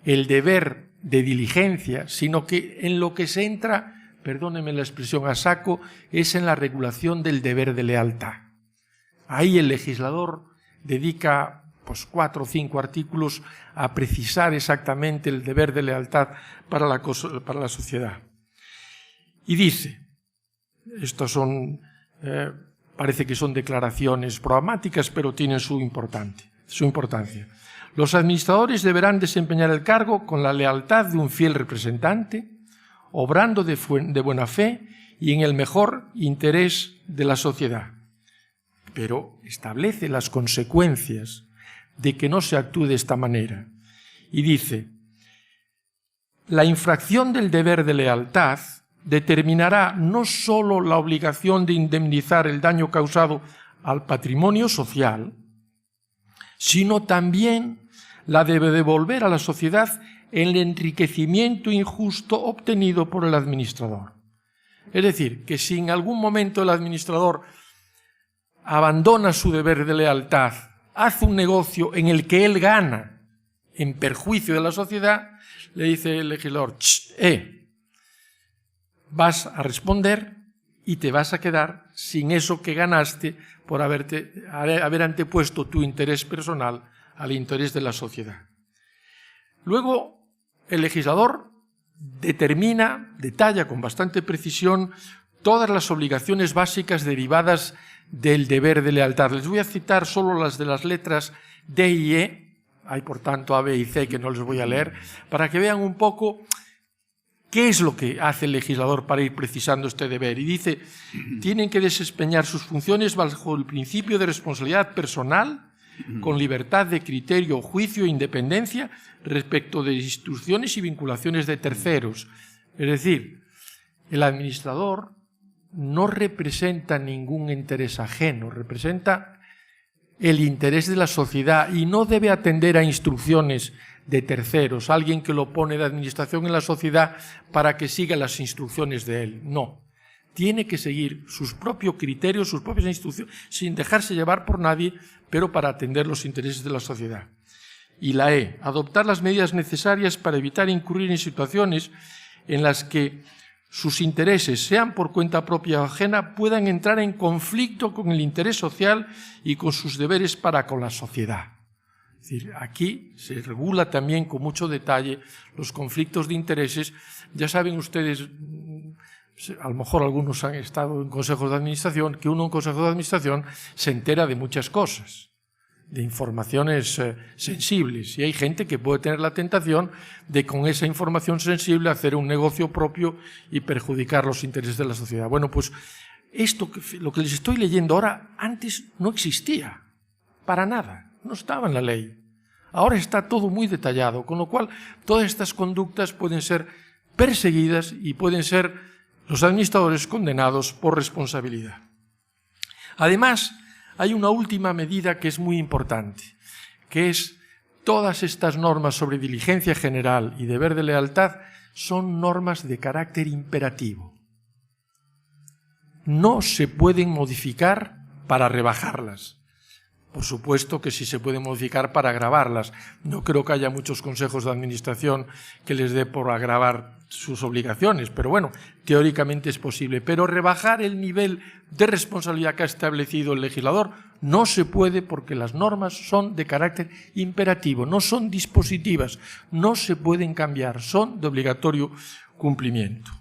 el deber de diligencia, sino que en lo que se entra, perdónenme la expresión a saco, es en la regulación del deber de lealtad. Ahí el legislador dedica 4 o 5 artículos a precisar exactamente el deber de lealtad para la sociedad. Y dice, Estos son, parece que son declaraciones programáticas, pero tienen su importancia. Los administradores deberán desempeñar el cargo con la lealtad de un fiel representante, obrando de buena fe y en el mejor interés de la sociedad. Pero establece las consecuencias de que no se actúe de esta manera. Y dice, la infracción del deber de lealtad determinará no solo la obligación de indemnizar el daño causado al patrimonio social, sino también la de devolver a la sociedad el enriquecimiento injusto obtenido por el administrador. Es decir, que si en algún momento el administrador abandona su deber de lealtad, hace un negocio en el que él gana en perjuicio de la sociedad, le dice el legislador, vas a responder y te vas a quedar sin eso que ganaste por haber antepuesto tu interés personal al interés de la sociedad. Luego, el legislador detalla con bastante precisión todas las obligaciones básicas derivadas del deber de lealtad. Les voy a citar solo las de las letras D y E, hay por tanto A, B y C que no les voy a leer, para que vean un poco qué es lo que hace el legislador para ir precisando este deber. Y dice, tienen que desempeñar sus funciones bajo el principio de responsabilidad personal, con libertad de criterio, juicio e independencia respecto de instrucciones y vinculaciones de terceros. Es decir, el administrador no representa ningún interés ajeno, representa el interés de la sociedad y no debe atender a instrucciones de terceros, alguien que lo pone de administración en la sociedad para que siga las instrucciones de él. No. Tiene que seguir sus propios criterios, sus propias instrucciones, sin dejarse llevar por nadie, pero para atender los intereses de la sociedad. Y la E, adoptar las medidas necesarias para evitar incurrir en situaciones en las que sus intereses, sean por cuenta propia o ajena, puedan entrar en conflicto con el interés social y con sus deberes para con la sociedad. Es decir, aquí se regula también con mucho detalle los conflictos de intereses. Ya saben ustedes, a lo mejor algunos han estado en consejos de administración, que uno en consejo de administración se entera de muchas cosas, de informaciones sensibles, y hay gente que puede tener la tentación de con esa información sensible hacer un negocio propio y perjudicar los intereses de la sociedad. Bueno, pues esto, lo que les estoy leyendo ahora, antes no existía, para nada, no estaba en la ley. Ahora está todo muy detallado, con lo cual todas estas conductas pueden ser perseguidas y pueden ser los administradores condenados por responsabilidad. Además, hay una última medida que es muy importante, que es todas estas normas sobre diligencia general y deber de lealtad son normas de carácter imperativo. No se pueden modificar para rebajarlas. Por supuesto que sí se pueden modificar para agravarlas. No creo que haya muchos consejos de administración que les dé por agravar sus obligaciones, pero bueno, teóricamente es posible. Pero rebajar el nivel de responsabilidad que ha establecido el legislador no se puede porque las normas son de carácter imperativo, no son dispositivas, no se pueden cambiar, son de obligatorio cumplimiento.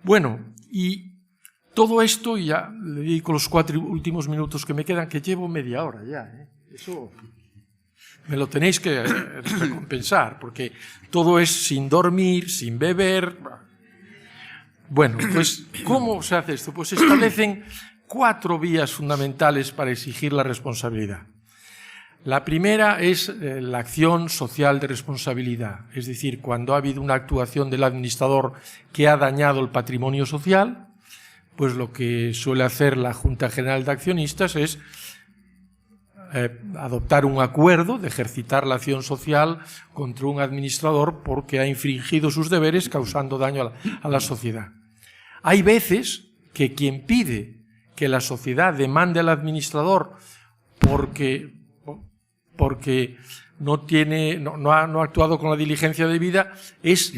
Bueno, y todo esto, y ya le dedico los 4 últimos minutos que me quedan, que llevo media hora ya, Eso me lo tenéis que recompensar, porque todo es sin dormir, sin beber. Bueno, pues, ¿cómo se hace esto? Pues se establecen 4 vías fundamentales para exigir la responsabilidad. La primera es la acción social de responsabilidad, es decir, cuando ha habido una actuación del administrador que ha dañado el patrimonio social, pues lo que suele hacer la Junta General de Accionistas es adoptar un acuerdo de ejercitar la acción social contra un administrador porque ha infringido sus deberes causando daño a la sociedad. Hay veces que quien pide que la sociedad demande al administrador porque no ha actuado con la diligencia debida es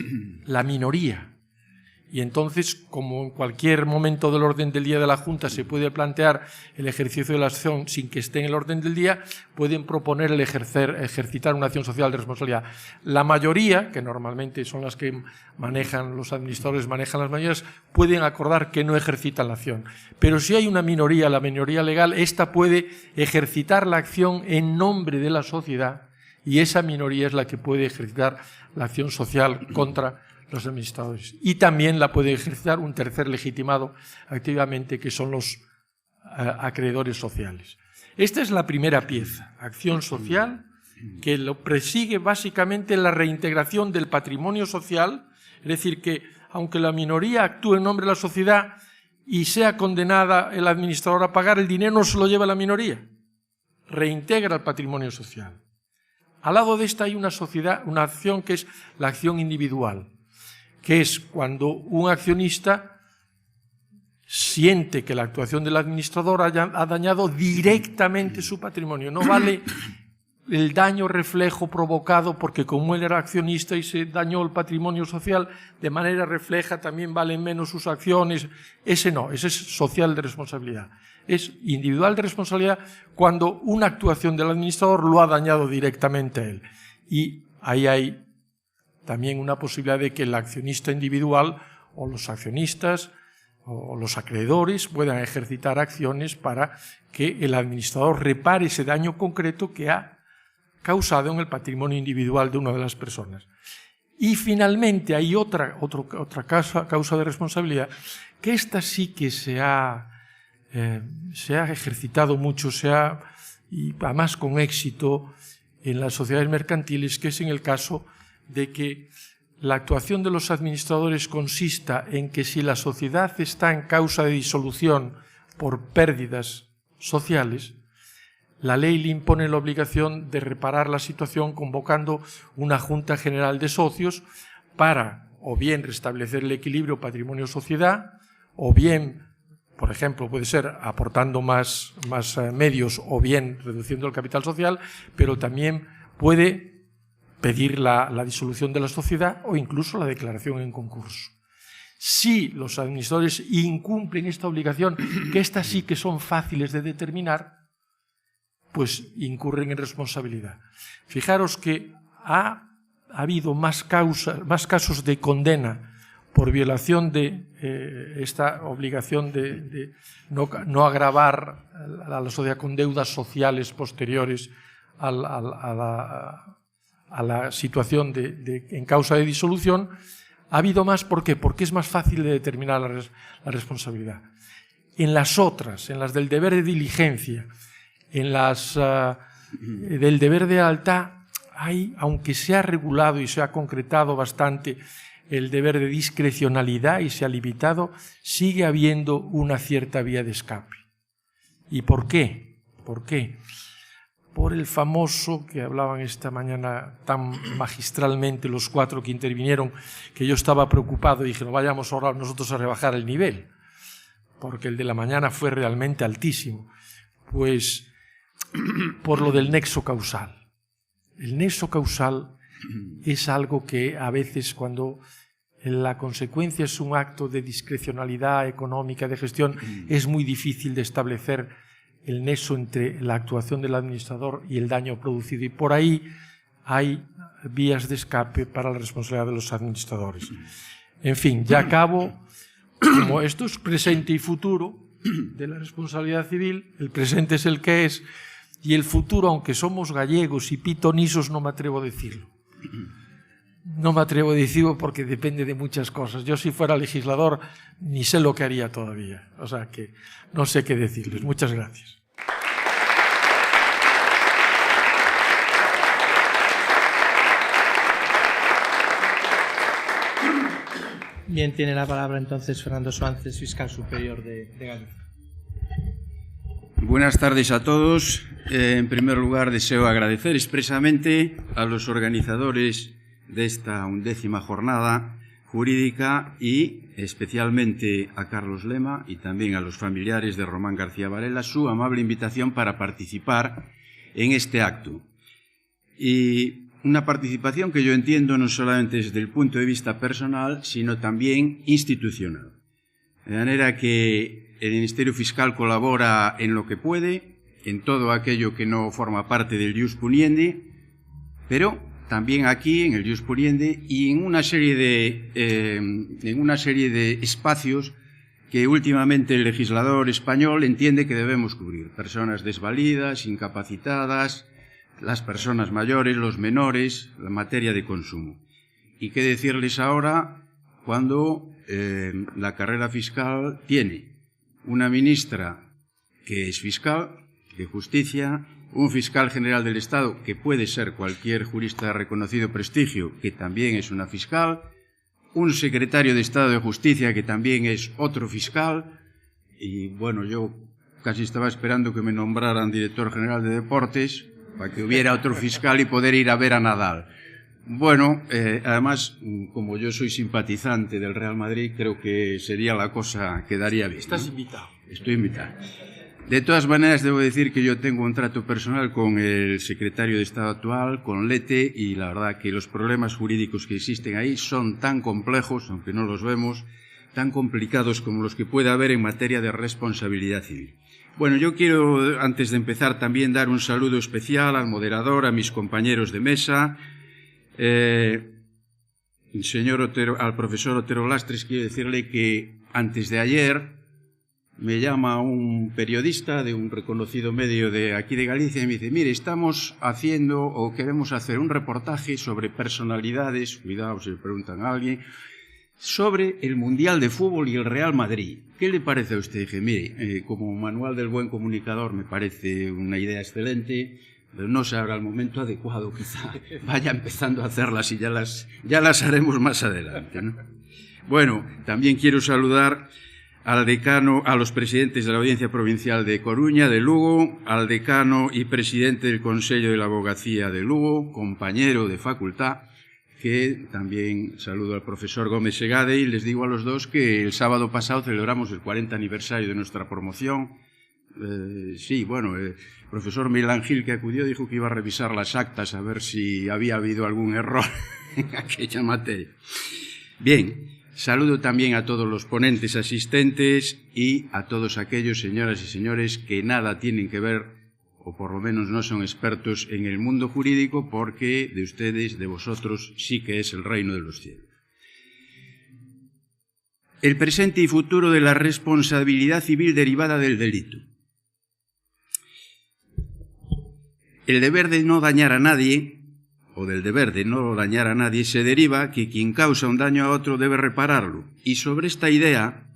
la minoría. Y entonces, como en cualquier momento del orden del día de la Junta se puede plantear el ejercicio de la acción sin que esté en el orden del día, pueden proponer el ejercitar una acción social de responsabilidad. La mayoría, que normalmente son las que manejan, los administradores manejan las mayorías, pueden acordar que no ejercitan la acción. Pero si hay una minoría, la minoría legal, esta puede ejercitar la acción en nombre de la sociedad, y esa minoría es la que puede ejercitar la acción social contra los administradores. Y también la puede ejercitar un tercer legitimado activamente, que son los acreedores sociales. Esta es la primera pieza, acción social, que lo presigue básicamente la reintegración del patrimonio social, es decir, que aunque la minoría actúe en nombre de la sociedad y sea condenada el administrador a pagar, el dinero no se lo lleva la minoría, reintegra el patrimonio social. Al lado de esta hay una acción que es la acción individual, que es cuando un accionista siente que la actuación del administrador ha dañado directamente su patrimonio. No vale el daño reflejo provocado porque como él era accionista y se dañó el patrimonio social, de manera refleja también valen menos sus acciones. Ese no, ese es social de responsabilidad. Es individual de responsabilidad cuando una actuación del administrador lo ha dañado directamente a él. Y ahí hay también una posibilidad de que el accionista individual o los accionistas o los acreedores puedan ejercitar acciones para que el administrador repare ese daño concreto que ha causado en el patrimonio individual de una de las personas. Y finalmente hay otra causa de responsabilidad, que esta sí que se ha ejercitado mucho, y además con éxito en las sociedades mercantiles, que es en el caso de que la actuación de los administradores consista en que si la sociedad está en causa de disolución por pérdidas sociales, la ley le impone la obligación de reparar la situación convocando una Junta General de Socios para o bien restablecer el equilibrio patrimonio-sociedad, o bien, por ejemplo, puede ser aportando más medios o bien reduciendo el capital social, pero también puede pedir la disolución de la sociedad o incluso la declaración en concurso. Si los administradores incumplen esta obligación, que estas sí que son fáciles de determinar, pues incurren en responsabilidad. Fijaros que ha habido más casos de condena por violación de esta obligación de no agravar a la sociedad con deudas sociales posteriores a la situación en causa de disolución. Ha habido más, ¿por qué? Porque es más fácil de determinar la responsabilidad. En las otras, en las del deber de diligencia, en las del deber de lealtad, aunque se ha regulado y se ha concretado bastante el deber de discrecionalidad y se ha limitado, sigue habiendo una cierta vía de escape. ¿Y por qué? ¿Por qué? Por el famoso que hablaban esta mañana tan magistralmente los 4 que intervinieron, que yo estaba preocupado y dije, no vayamos ahora nosotros a rebajar el nivel, porque el de la mañana fue realmente altísimo. Pues por lo del nexo causal. El nexo causal es algo que a veces, cuando la consecuencia es un acto de discrecionalidad económica, de gestión, es muy difícil de establecer el nexo entre la actuación del administrador y el daño producido. Y por ahí hay vías de escape para la responsabilidad de los administradores. En fin, ya acabo. Como esto es presente y futuro de la responsabilidad civil, el presente es el que es, y el futuro, aunque somos gallegos y pitonisos, no me atrevo a decirlo. No me atrevo a decirlo porque depende de muchas cosas. Yo, si fuera legislador, ni sé lo que haría todavía. O sea que no sé qué decirles. Muchas gracias. Bien, tiene la palabra entonces Fernando Suárez, fiscal superior de Galicia. Buenas tardes a todos. En primer lugar, deseo agradecer expresamente a los organizadores de esta 11ª jornada jurídica y especialmente a Carlos Lema y también a los familiares de Román García Varela su amable invitación para participar en este acto. Y una participación que yo entiendo no solamente desde el punto de vista personal, sino también institucional. De manera que el Ministerio Fiscal colabora en lo que puede, en todo aquello que no forma parte del ius puniendi, pero también aquí, en el ius puniendi, y en una serie de espacios que últimamente el legislador español entiende que debemos cubrir. Personas desvalidas, incapacitadas, las personas mayores, los menores, la materia de consumo. ¿Y qué decirles ahora cuando la carrera fiscal tiene una ministra que es fiscal de justicia, un fiscal general del Estado, que puede ser cualquier jurista de reconocido prestigio, que también es una fiscal, un secretario de Estado de Justicia, que también es otro fiscal, y bueno, yo casi estaba esperando que me nombraran director general de deportes, para que hubiera otro fiscal y poder ir a ver a Nadal. Bueno, además, como yo soy simpatizante del Real Madrid, creo que sería la cosa que daría bien. Estás invitado. Estoy invitado. De todas maneras, debo decir que yo tengo un trato personal con el secretario de Estado actual, con Lete, y la verdad que los problemas jurídicos que existen ahí son tan complejos, aunque no los vemos, tan complicados como los que puede haber en materia de responsabilidad civil. Bueno, yo quiero, antes de empezar, también dar un saludo especial al moderador, a mis compañeros de mesa, al profesor Otero Lastres. Quiero decirle que antes de ayer me llama un periodista de un reconocido medio de aquí de Galicia y me dice: mire, estamos haciendo o queremos hacer un reportaje sobre personalidades, cuidado si le preguntan a alguien, sobre el Mundial de Fútbol y el Real Madrid. ¿Qué le parece a usted? Dije, mire, como manual del buen comunicador me parece una idea excelente, pero no se habrá el momento adecuado, quizá vaya empezando a hacerlas y ya las haremos más adelante, ¿no? Bueno, también quiero saludar al decano, a los presidentes de la Audiencia Provincial de Coruña, de Lugo, al decano y presidente del Consello de la Abogacía de Lugo, compañero de facultad, que también saludo al profesor Gómez Segade, y les digo a los dos que el sábado pasado celebramos el 40 aniversario de nuestra promoción. El profesor Milán Gil, que acudió, dijo que iba a revisar las actas a ver si había habido algún error en aquella materia. Bien, saludo también a todos los ponentes asistentes y a todos aquellos, señoras y señores, que nada tienen que ver, o por lo menos no son expertos en el mundo jurídico, porque de ustedes, de vosotros, sí que es el reino de los cielos. El presente y futuro de la responsabilidad civil derivada del delito. El deber de no dañar a nadie, o del deber de no dañar a nadie, se deriva que quien causa un daño a otro debe repararlo. Y sobre esa idea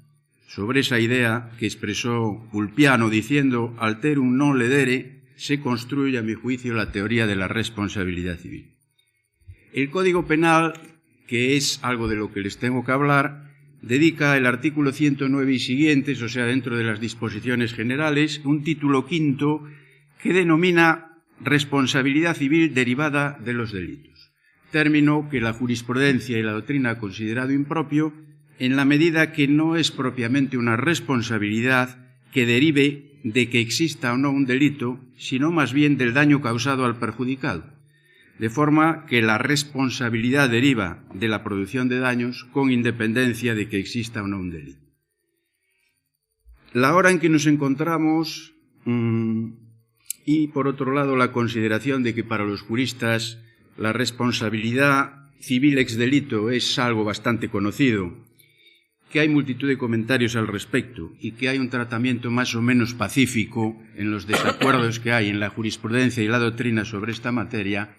que expresó Ulpiano diciendo alterum non ledere, se construye, a mi juicio, la teoría de la responsabilidad civil. El Código Penal, que es algo de lo que les tengo que hablar, dedica el artículo 109 y siguientes, o sea, dentro de las disposiciones generales, un título quinto que denomina responsabilidad civil derivada de los delitos, término que la jurisprudencia y la doctrina ha considerado impropio en la medida que no es propiamente una responsabilidad que derive de que exista o no un delito, sino más bien del daño causado al perjudicado, de forma que la responsabilidad deriva de la producción de daños con independencia de que exista o no un delito. La hora en que nos encontramos y, por otro lado, la consideración de que para los juristas la responsabilidad civil ex delito es algo bastante conocido, que hay multitud de comentarios al respecto y que hay un tratamiento más o menos pacífico en los desacuerdos que hay en la jurisprudencia y la doctrina sobre esta materia,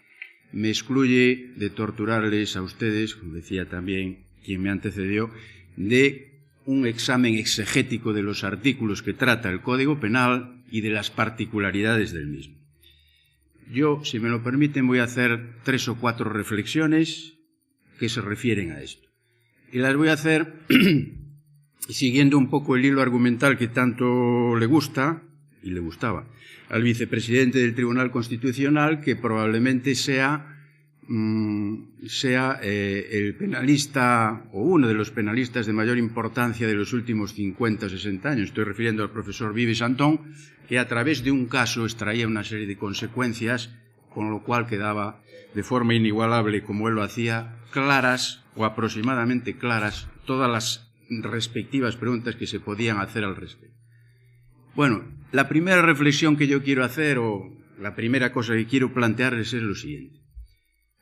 me excluye de torturarles a ustedes, como decía también quien me antecedió, de un examen exegético de los artículos que trata el Código Penal y de las particularidades del mismo. Yo, si me lo permiten, voy a hacer 3 o 4 reflexiones que se refieren a esto. Y las voy a hacer siguiendo un poco el hilo argumental que tanto le gusta, y le gustaba, al vicepresidente del Tribunal Constitucional, que probablemente sea el penalista o uno de los penalistas de mayor importancia de los últimos 50 o 60 años. Estoy refiriendo al profesor Vives Antón, que a través de un caso extraía una serie de consecuencias con lo cual quedaba de forma inigualable, como él lo hacía, claras o aproximadamente claras todas las respectivas preguntas que se podían hacer al respecto. Bueno, la primera reflexión que yo quiero hacer, o la primera cosa que quiero plantearles es lo siguiente.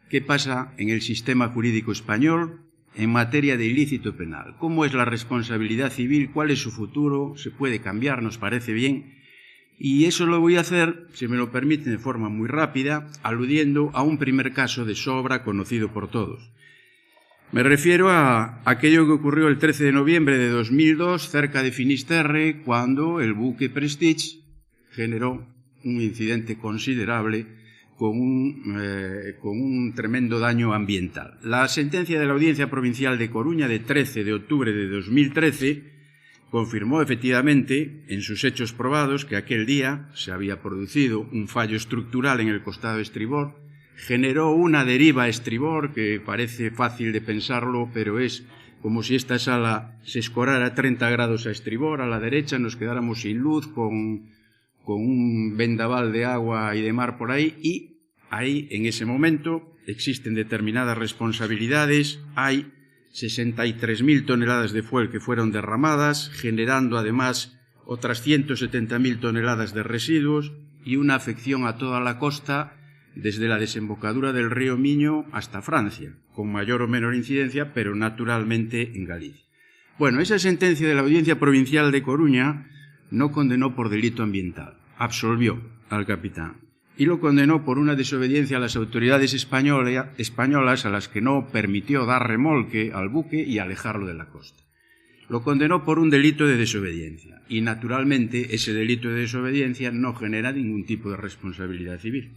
¿Qué pasa en el sistema jurídico español en materia de ilícito penal? ¿Cómo es la responsabilidad civil? ¿Cuál es su futuro? ¿Se puede cambiar? ¿Nos parece bien? Y eso lo voy a hacer, si me lo permiten, de forma muy rápida, aludiendo a un primer caso de sobra conocido por todos. Me refiero a aquello que ocurrió el 13 de noviembre de 2002 cerca de Finisterre, cuando el buque Prestige generó un incidente considerable con un tremendo daño ambiental. La sentencia de la Audiencia Provincial de Coruña de 13 de octubre de 2013 confirmó efectivamente en sus hechos probados que aquel día se había producido un fallo estructural en el costado estribor, generó una deriva a estribor que parece fácil de pensarlo, pero es como si esta sala se escorara 30 grados a estribor, a la derecha nos quedáramos sin luz, con un vendaval de agua y de mar por ahí, y ahí, en ese momento, existen determinadas responsabilidades, hay 63.000 toneladas de fuel que fueron derramadas, generando además otras 170.000 toneladas de residuos y una afección a toda la costa desde la desembocadura del río Miño hasta Francia, con mayor o menor incidencia, pero naturalmente en Galicia. Bueno, esa sentencia de la Audiencia Provincial de Coruña no condenó por delito ambiental, absolvió al capitán y lo condenó por una desobediencia a las autoridades españolas a las que no permitió dar remolque al buque y alejarlo de la costa. Lo condenó por un delito de desobediencia y, naturalmente, ese delito de desobediencia no genera ningún tipo de responsabilidad civil.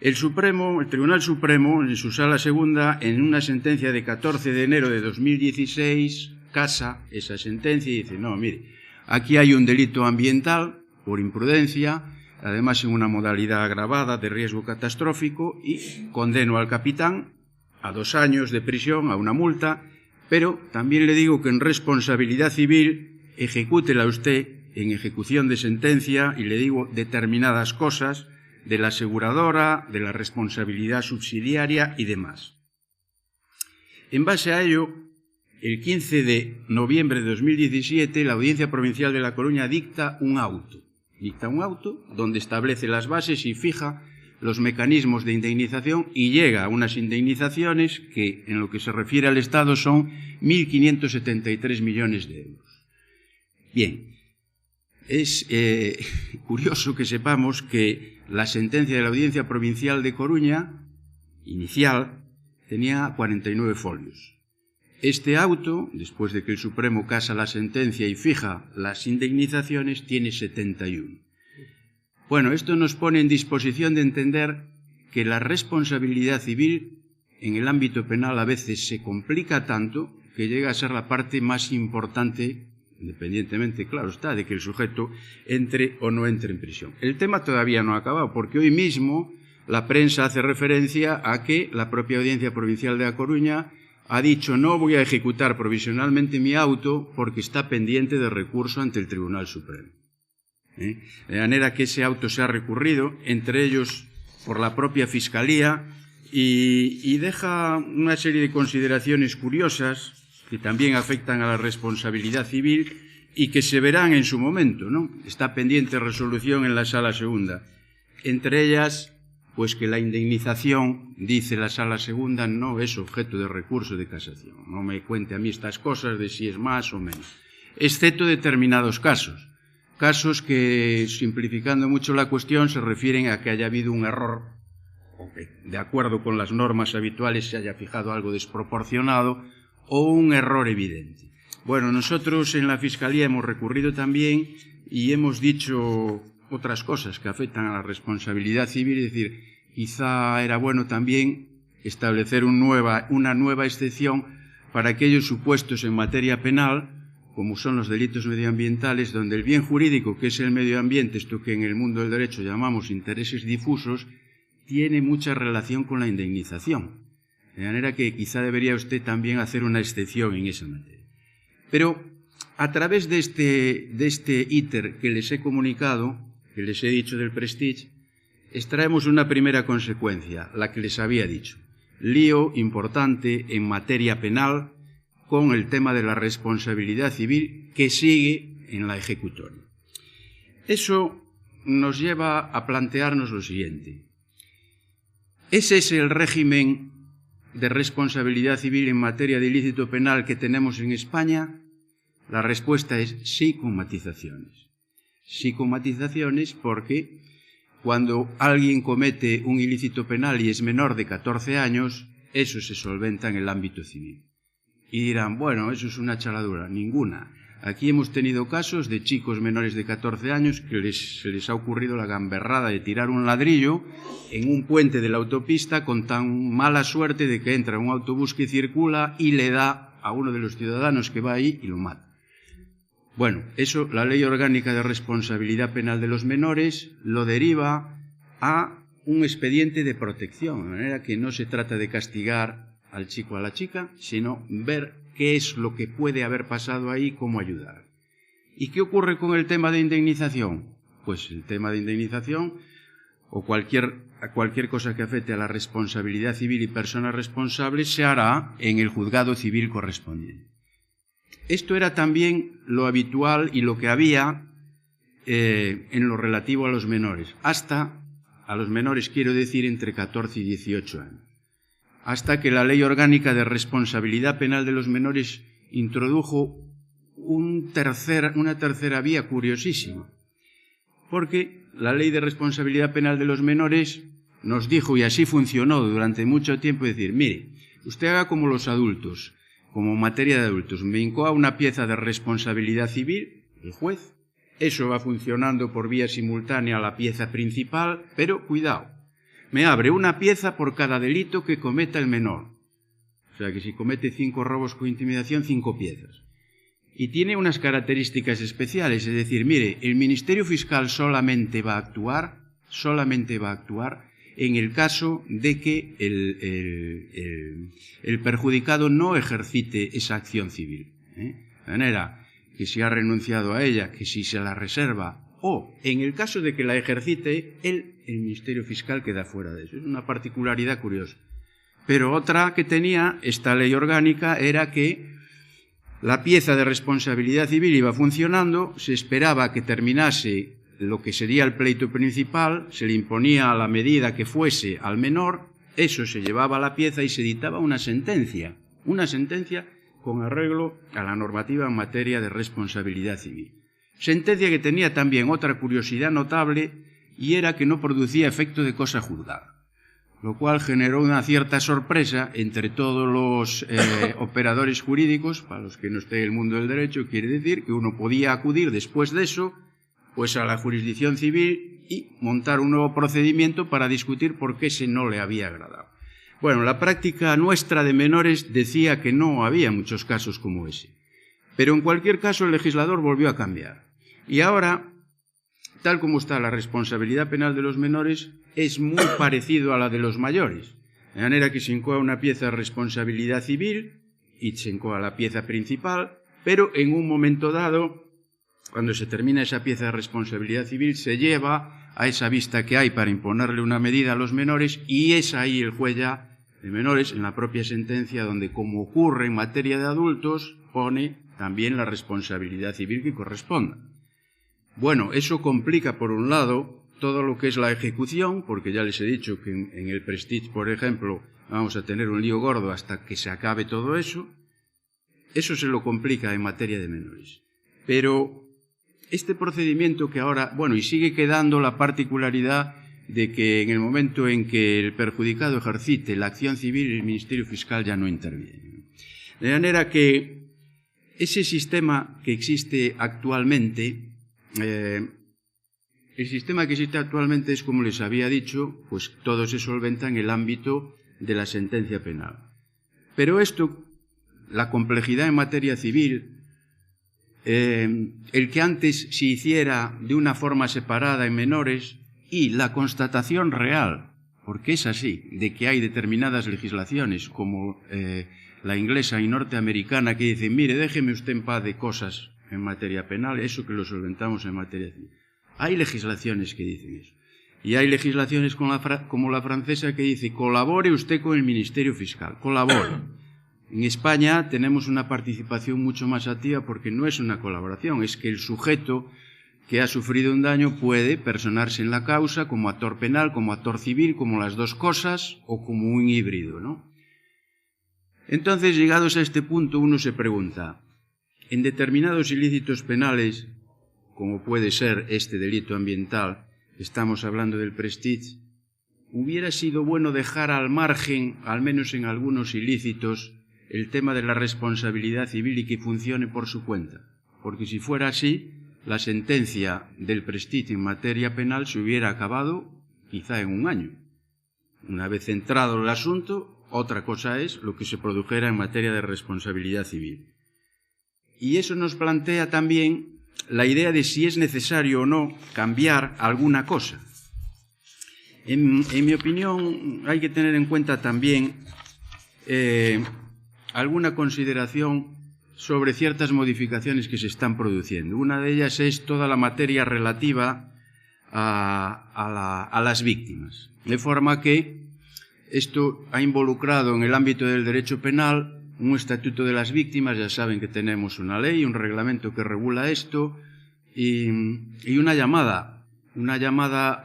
El Tribunal Supremo, en su Sala Segunda, en una sentencia de 14 de enero de 2016, casa esa sentencia y dice, no, mire, aquí hay un delito ambiental por imprudencia, además en una modalidad agravada de riesgo catastrófico, y condeno al capitán a 2 años de prisión, a una multa, pero también le digo que en responsabilidad civil ejecútela usted en ejecución de sentencia y le digo determinadas cosas de la aseguradora, de la responsabilidad subsidiaria y demás. En base a ello, el 15 de noviembre de 2017, la Audiencia Provincial de La Coruña dicta un auto donde establece las bases y fija los mecanismos de indemnización y llega a unas indemnizaciones que, en lo que se refiere al Estado, son 1.573 millones de euros. Bien, es curioso que sepamos que la sentencia de la Audiencia Provincial de Coruña, inicial, tenía 49 folios. Este auto, después de que el Supremo casa la sentencia y fija las indemnizaciones, tiene 71. Bueno, esto nos pone en disposición de entender que la responsabilidad civil en el ámbito penal a veces se complica tanto que llega a ser la parte más importante, independientemente, claro está, de que el sujeto entre o no entre en prisión. El tema todavía no ha acabado, porque hoy mismo la prensa hace referencia a que la propia Audiencia Provincial de A Coruña ha dicho no voy a ejecutar provisionalmente mi auto porque está pendiente de recurso ante el Tribunal Supremo. De manera que ese auto se ha recurrido, entre ellos por la propia Fiscalía, y deja una serie de consideraciones curiosas que también afectan a la responsabilidad civil y que se verán en su momento, ¿no? Está pendiente resolución en la Sala Segunda. Entre ellas, pues que la indemnización, dice la Sala Segunda, no es objeto de recurso de casación. No me cuente a mí estas cosas de si es más o menos. Excepto determinados casos. Casos que, simplificando mucho la cuestión, se refieren a que haya habido un error, o que, de acuerdo con las normas habituales, se haya fijado algo desproporcionado, o un error evidente. Bueno, nosotros en la Fiscalía hemos recurrido también y hemos dicho otras cosas que afectan a la responsabilidad civil, es decir, quizá era bueno también establecer una nueva excepción para aquellos supuestos en materia penal, como son los delitos medioambientales, donde el bien jurídico, que es el medio ambiente, esto que en el mundo del derecho llamamos intereses difusos, tiene mucha relación con la indemnización. De manera que quizá debería usted también hacer una excepción en esa materia. Pero a través de este íter que les he comunicado, que les he dicho del Prestige, extraemos una primera consecuencia, la que les había dicho. Lío importante en materia penal con el tema de la responsabilidad civil que sigue en la ejecutoria. Eso nos lleva a plantearnos lo siguiente. ¿Es ese el régimen de responsabilidad civil en materia de ilícito penal que tenemos en España? La respuesta es sí, con matizaciones. Sí, con matizaciones, porque cuando alguien comete un ilícito penal y es menor de 14 años, eso se solventa en el ámbito civil. Y dirán, bueno, eso es una chaladura. Ninguna. Aquí hemos tenido casos de chicos menores de 14 años que se les ha ocurrido la gamberrada de tirar un ladrillo en un puente de la autopista con tan mala suerte de que entra un autobús que circula y le da a uno de los ciudadanos que va ahí y lo mata. Bueno, eso, la Ley Orgánica de Responsabilidad Penal de los Menores lo deriva a un expediente de protección, de manera que no se trata de castigar al chico o a la chica, sino ver qué es lo que puede haber pasado ahí, cómo ayudar. ¿Y qué ocurre con el tema de indemnización? Pues el tema de indemnización o cualquier cosa que afecte a la responsabilidad civil y personas responsables se hará en el juzgado civil correspondiente. Esto era también lo habitual y lo que había en lo relativo a los menores, hasta a los menores quiero decir entre 14 y 18 años. Hasta que la Ley Orgánica de Responsabilidad Penal de los Menores introdujo una tercera vía curiosísima, porque la Ley de Responsabilidad Penal de los Menores nos dijo, y así funcionó durante mucho tiempo, decir, mire, usted haga como los adultos, como materia de adultos, me incoa una pieza de responsabilidad civil, el juez, eso va funcionando por vía simultánea a la pieza principal, pero cuidado, me abre una pieza por cada delito que cometa el menor. O sea que si comete 5 robos con intimidación, 5 piezas. Y tiene unas características especiales, es decir, mire, el Ministerio Fiscal solamente va a actuar en el caso de que el perjudicado no ejercite esa acción civil. De manera que si ha renunciado a ella, que si se la reserva, o en el caso de que la ejercite, el Ministerio Fiscal queda fuera de eso. Es una particularidad curiosa. Pero otra que tenía esta ley orgánica era que la pieza de responsabilidad civil iba funcionando, se esperaba que terminase lo que sería el pleito principal, se le imponía la medida que fuese al menor, eso se llevaba a la pieza y se dictaba una sentencia con arreglo a la normativa en materia de responsabilidad civil. Sentencia que tenía también otra curiosidad notable y era que no producía efecto de cosa juzgada, lo cual generó una cierta sorpresa entre todos los operadores jurídicos. Para los que no estén en el mundo del derecho, quiere decir que uno podía acudir después de eso pues a la jurisdicción civil y montar un nuevo procedimiento para discutir por qué ese no le había agradado. Bueno, la práctica nuestra de menores decía que no había muchos casos como ese. Pero en cualquier caso el legislador volvió a cambiar. Y ahora, tal como está la responsabilidad penal de los menores, es muy parecido a la de los mayores. De manera que se incoa una pieza de responsabilidad civil y se incoa la pieza principal, pero en un momento dado, cuando se termina esa pieza de responsabilidad civil, se lleva a esa vista que hay para imponerle una medida a los menores y es ahí el juez ya de menores, en la propia sentencia, donde, como ocurre en materia de adultos, pone también la responsabilidad civil que corresponda. Bueno, eso complica, por un lado, todo lo que es la ejecución, porque ya les he dicho que en el Prestige, por ejemplo, vamos a tener un lío gordo hasta que se acabe todo eso. Eso se lo complica en materia de menores. Pero este procedimiento que ahora, bueno, y sigue quedando la particularidad de que en el momento en que el perjudicado ejercite la acción civil, el Ministerio Fiscal ya no interviene. De manera que ese sistema que existe actualmente, es, como les había dicho, pues todo se solventa en el ámbito de la sentencia penal. Pero esto, la complejidad en materia civil, el que antes se hiciera de una forma separada en menores y la constatación real, porque es así, de que hay determinadas legislaciones como la inglesa y norteamericana que dicen, mire, déjeme usted en paz de cosas en materia penal, eso que lo solventamos en materia civil. Hay legislaciones que dicen eso. Y hay legislaciones como la francesa que dice: colabore usted con el Ministerio Fiscal, colabore. En España tenemos una participación mucho más activa porque no es una colaboración, es que el sujeto que ha sufrido un daño puede personarse en la causa como actor penal, como actor civil, como las dos cosas o como un híbrido, ¿no? Entonces, llegados a este punto, uno se pregunta, en determinados ilícitos penales, como puede ser este delito ambiental, estamos hablando del Prestige, ¿hubiera sido bueno dejar al margen, al menos en algunos ilícitos, el tema de la responsabilidad civil y que funcione por su cuenta? Porque si fuera así, la sentencia del Prestige en materia penal se hubiera acabado quizá en un año. Una vez entrado el asunto, otra cosa es lo que se produjera en materia de responsabilidad civil. Y eso nos plantea también la idea de si es necesario o no cambiar alguna cosa. En mi opinión, hay que tener en cuenta también alguna consideración sobre ciertas modificaciones que se están produciendo. Una de ellas es toda la materia relativa a las víctimas. De forma que esto ha involucrado en el ámbito del derecho penal un estatuto de las víctimas. Ya saben que tenemos una ley, un reglamento que regula esto y una llamada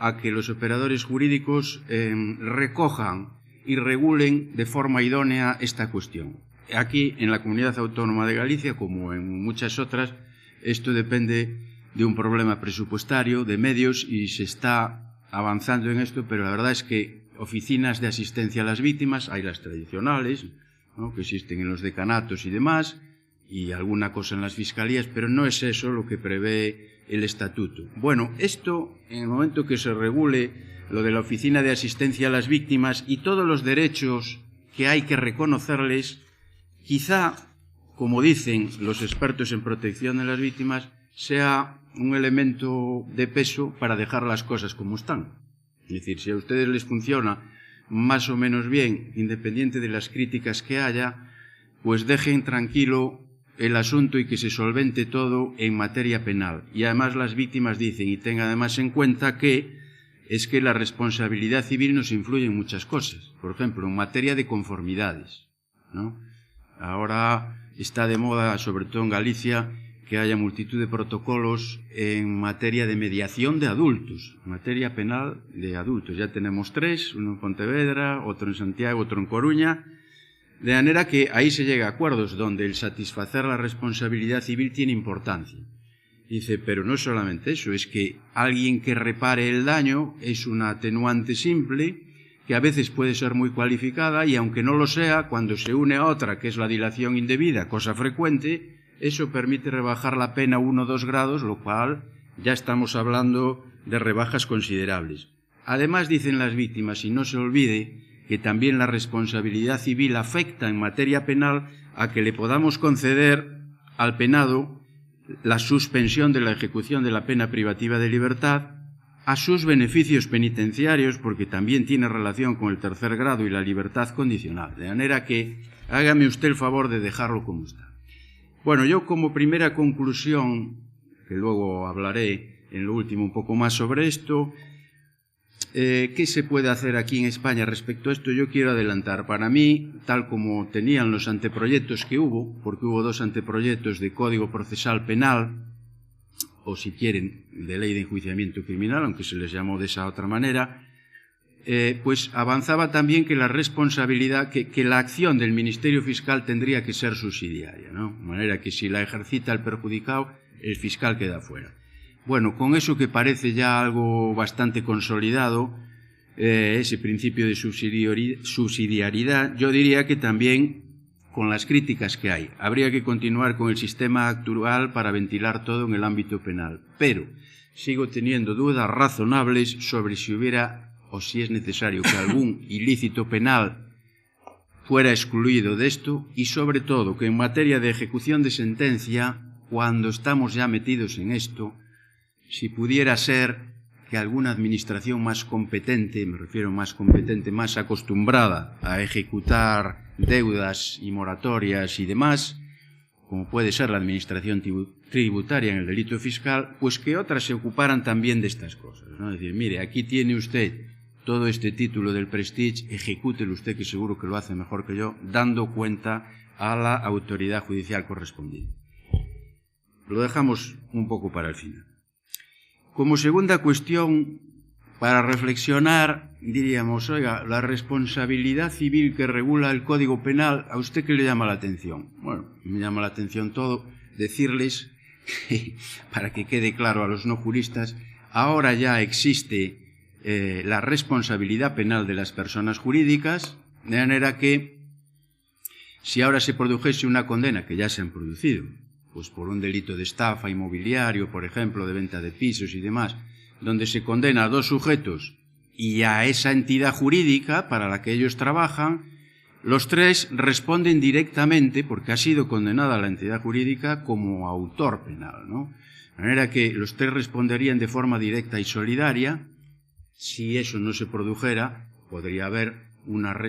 a que los operadores jurídicos recojan y regulen de forma idónea esta cuestión. Aquí, en la Comunidad Autónoma de Galicia, como en muchas otras, esto depende de un problema presupuestario, de medios, y se está avanzando en esto, pero la verdad es que oficinas de asistencia a las víctimas, hay las tradicionales, ¿no?, que existen en los decanatos y demás, y alguna cosa en las fiscalías, pero no es eso lo que prevé el estatuto. Bueno, esto, en el momento que se regule lo de la oficina de asistencia a las víctimas y todos los derechos que hay que reconocerles, quizá, como dicen los expertos en protección de las víctimas, sea un elemento de peso para dejar las cosas como están. Es decir, si a ustedes les funciona más o menos bien, independiente de las críticas que haya, pues dejen tranquilo el asunto y que se solvente todo en materia penal. Y además las víctimas dicen, y tengan además en cuenta que es que la responsabilidad civil nos influye en muchas cosas. Por ejemplo, en materia de conformidades, ¿no? Ahora está de moda, sobre todo en Galicia, que haya multitud de protocolos en materia de mediación de adultos, en materia penal de adultos. Ya tenemos 3, uno en Pontevedra, otro en Santiago, otro en Coruña, de manera que ahí se llega a acuerdos donde el satisfacer la responsabilidad civil tiene importancia. Dice, pero no solamente eso, es que alguien que repare el daño es una atenuante simple, que a veces puede ser muy cualificada, y aunque no lo sea, cuando se une a otra, que es la dilación indebida, cosa frecuente, eso permite rebajar la pena 1 o 2 grados, lo cual ya estamos hablando de rebajas considerables. Además, dicen las víctimas, y no se olvide que también la responsabilidad civil afecta en materia penal a que le podamos conceder al penado la suspensión de la ejecución de la pena privativa de libertad, a sus beneficios penitenciarios, porque también tiene relación con el 3er grado y la libertad condicional. De manera que hágame usted el favor de dejarlo como está. Bueno, yo como primera conclusión, que luego hablaré en lo último un poco más sobre esto, ¿qué se puede hacer aquí en España respecto a esto? Yo quiero adelantar. Para mí, tal como tenían los anteproyectos que hubo, porque hubo 2 anteproyectos de Código Procesal Penal, o si quieren, de Ley de Enjuiciamiento Criminal, aunque se les llamó de esa otra manera, pues avanzaba también que la responsabilidad, que la acción del Ministerio Fiscal tendría que ser subsidiaria, ¿no? De manera que si la ejercita el perjudicado, el fiscal queda fuera. Bueno, con eso que parece ya algo bastante consolidado, ese principio de subsidiariedad, yo diría que también, con las críticas que hay, habría que continuar con el sistema actual para ventilar todo en el ámbito penal. Pero sigo teniendo dudas razonables sobre si hubiera o si es necesario que algún ilícito penal fuera excluido de esto, y sobre todo que en materia de ejecución de sentencia, cuando estamos ya metidos en esto, si pudiera ser que alguna administración más competente, me refiero más competente, más acostumbrada a ejecutar deudas y moratorias y demás, como puede ser la administración tributaria en el delito fiscal, pues que otras se ocuparan también de estas cosas, ¿no? Es decir, mire, aquí tiene usted todo este título del Prestige, ejecútelo usted, que seguro que lo hace mejor que yo, dando cuenta a la autoridad judicial correspondiente. Lo dejamos un poco para el final. Como segunda cuestión, para reflexionar, diríamos, oiga, la responsabilidad civil que regula el Código Penal, ¿a usted qué le llama la atención? Bueno, me llama la atención todo, decirles, para que quede claro a los no juristas, ahora ya existe la responsabilidad penal de las personas jurídicas, de manera que si ahora se produjese una condena, que ya se han producido, pues por un delito de estafa inmobiliario, por ejemplo, de venta de pisos y demás, donde se condena a dos sujetos y a esa entidad jurídica para la que ellos trabajan, los tres responden directamente, porque ha sido condenada la entidad jurídica como autor penal, ¿no? De manera que los tres responderían de forma directa y solidaria. Si eso no se produjera, podría haber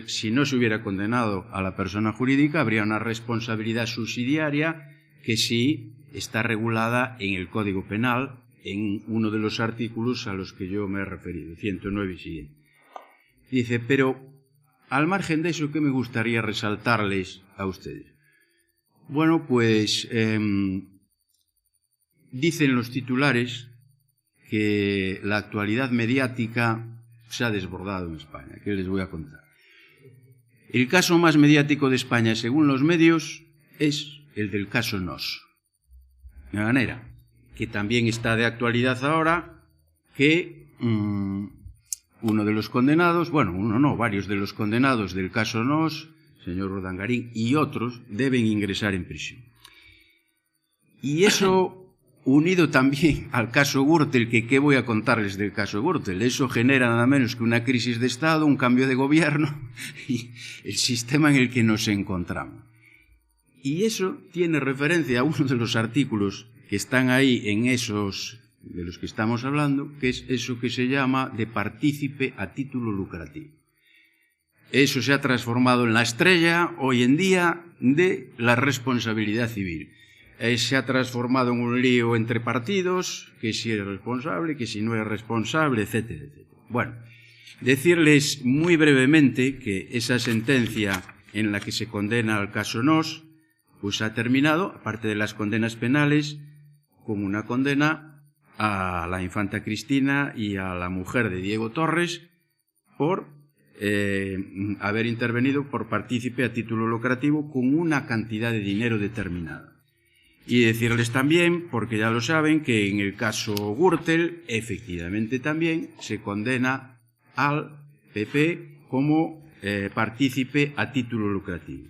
si no se hubiera condenado a la persona jurídica, habría una responsabilidad subsidiaria que sí está regulada en el Código Penal, en uno de los artículos a los que yo me he referido, 109 y siguiente. Dice, pero al margen de eso, ¿qué me gustaría resaltarles a ustedes? Bueno, pues dicen los titulares que la actualidad mediática se ha desbordado en España. ¿Qué les voy a contar? El caso más mediático de España, según los medios, es el del caso Nos. De manera que también está de actualidad ahora que uno de los condenados, bueno, uno no, varios de los condenados del caso Nos, señor Urdangarín y otros, deben ingresar en prisión. Y eso, unido también al caso Gürtel, que ¿qué voy a contarles del caso Gürtel? Eso genera nada menos que una crisis de Estado, un cambio de gobierno y el sistema en el que nos encontramos. Y eso tiene referencia a uno de los artículos que están ahí en esos de los que estamos hablando, que es eso que se llama de partícipe a título lucrativo. Eso se ha transformado en la estrella hoy en día de la responsabilidad civil. Se ha transformado en un lío entre partidos, que si es responsable, que si no es responsable, etcétera, etcétera. Bueno, decirles muy brevemente que esa sentencia en la que se condena al caso Nos, pues ha terminado, aparte de las condenas penales, con una condena a la infanta Cristina y a la mujer de Diego Torres por haber intervenido por partícipe a título lucrativo con una cantidad de dinero determinada. Y decirles también, porque ya lo saben, que en el caso Gürtel, efectivamente también se condena al PP como partícipe a título lucrativo.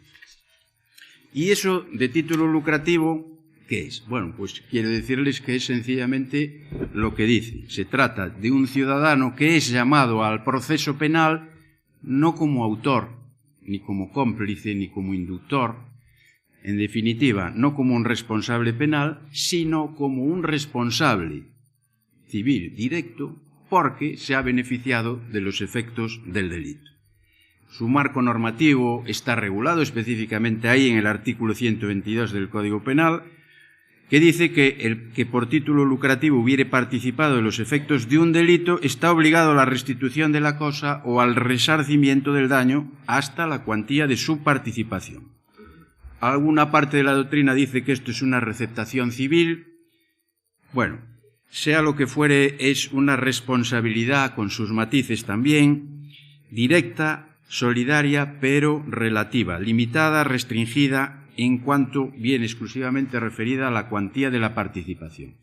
¿Y eso de título lucrativo qué es? Bueno, pues quiero decirles que es sencillamente lo que dice. Se trata de un ciudadano que es llamado al proceso penal no como autor, ni como cómplice, ni como inductor, en definitiva, no como un responsable penal, sino como un responsable civil directo porque se ha beneficiado de los efectos del delito. Su marco normativo está regulado específicamente ahí en el artículo 122 del Código Penal, que dice que el que por título lucrativo hubiere participado de los efectos de un delito está obligado a la restitución de la cosa o al resarcimiento del daño hasta la cuantía de su participación. Alguna parte de la doctrina dice que esto es una receptación civil. Bueno, sea lo que fuere, es una responsabilidad con sus matices también, directa, solidaria, pero relativa, limitada, restringida, en cuanto viene exclusivamente referida a la cuantía de la participación.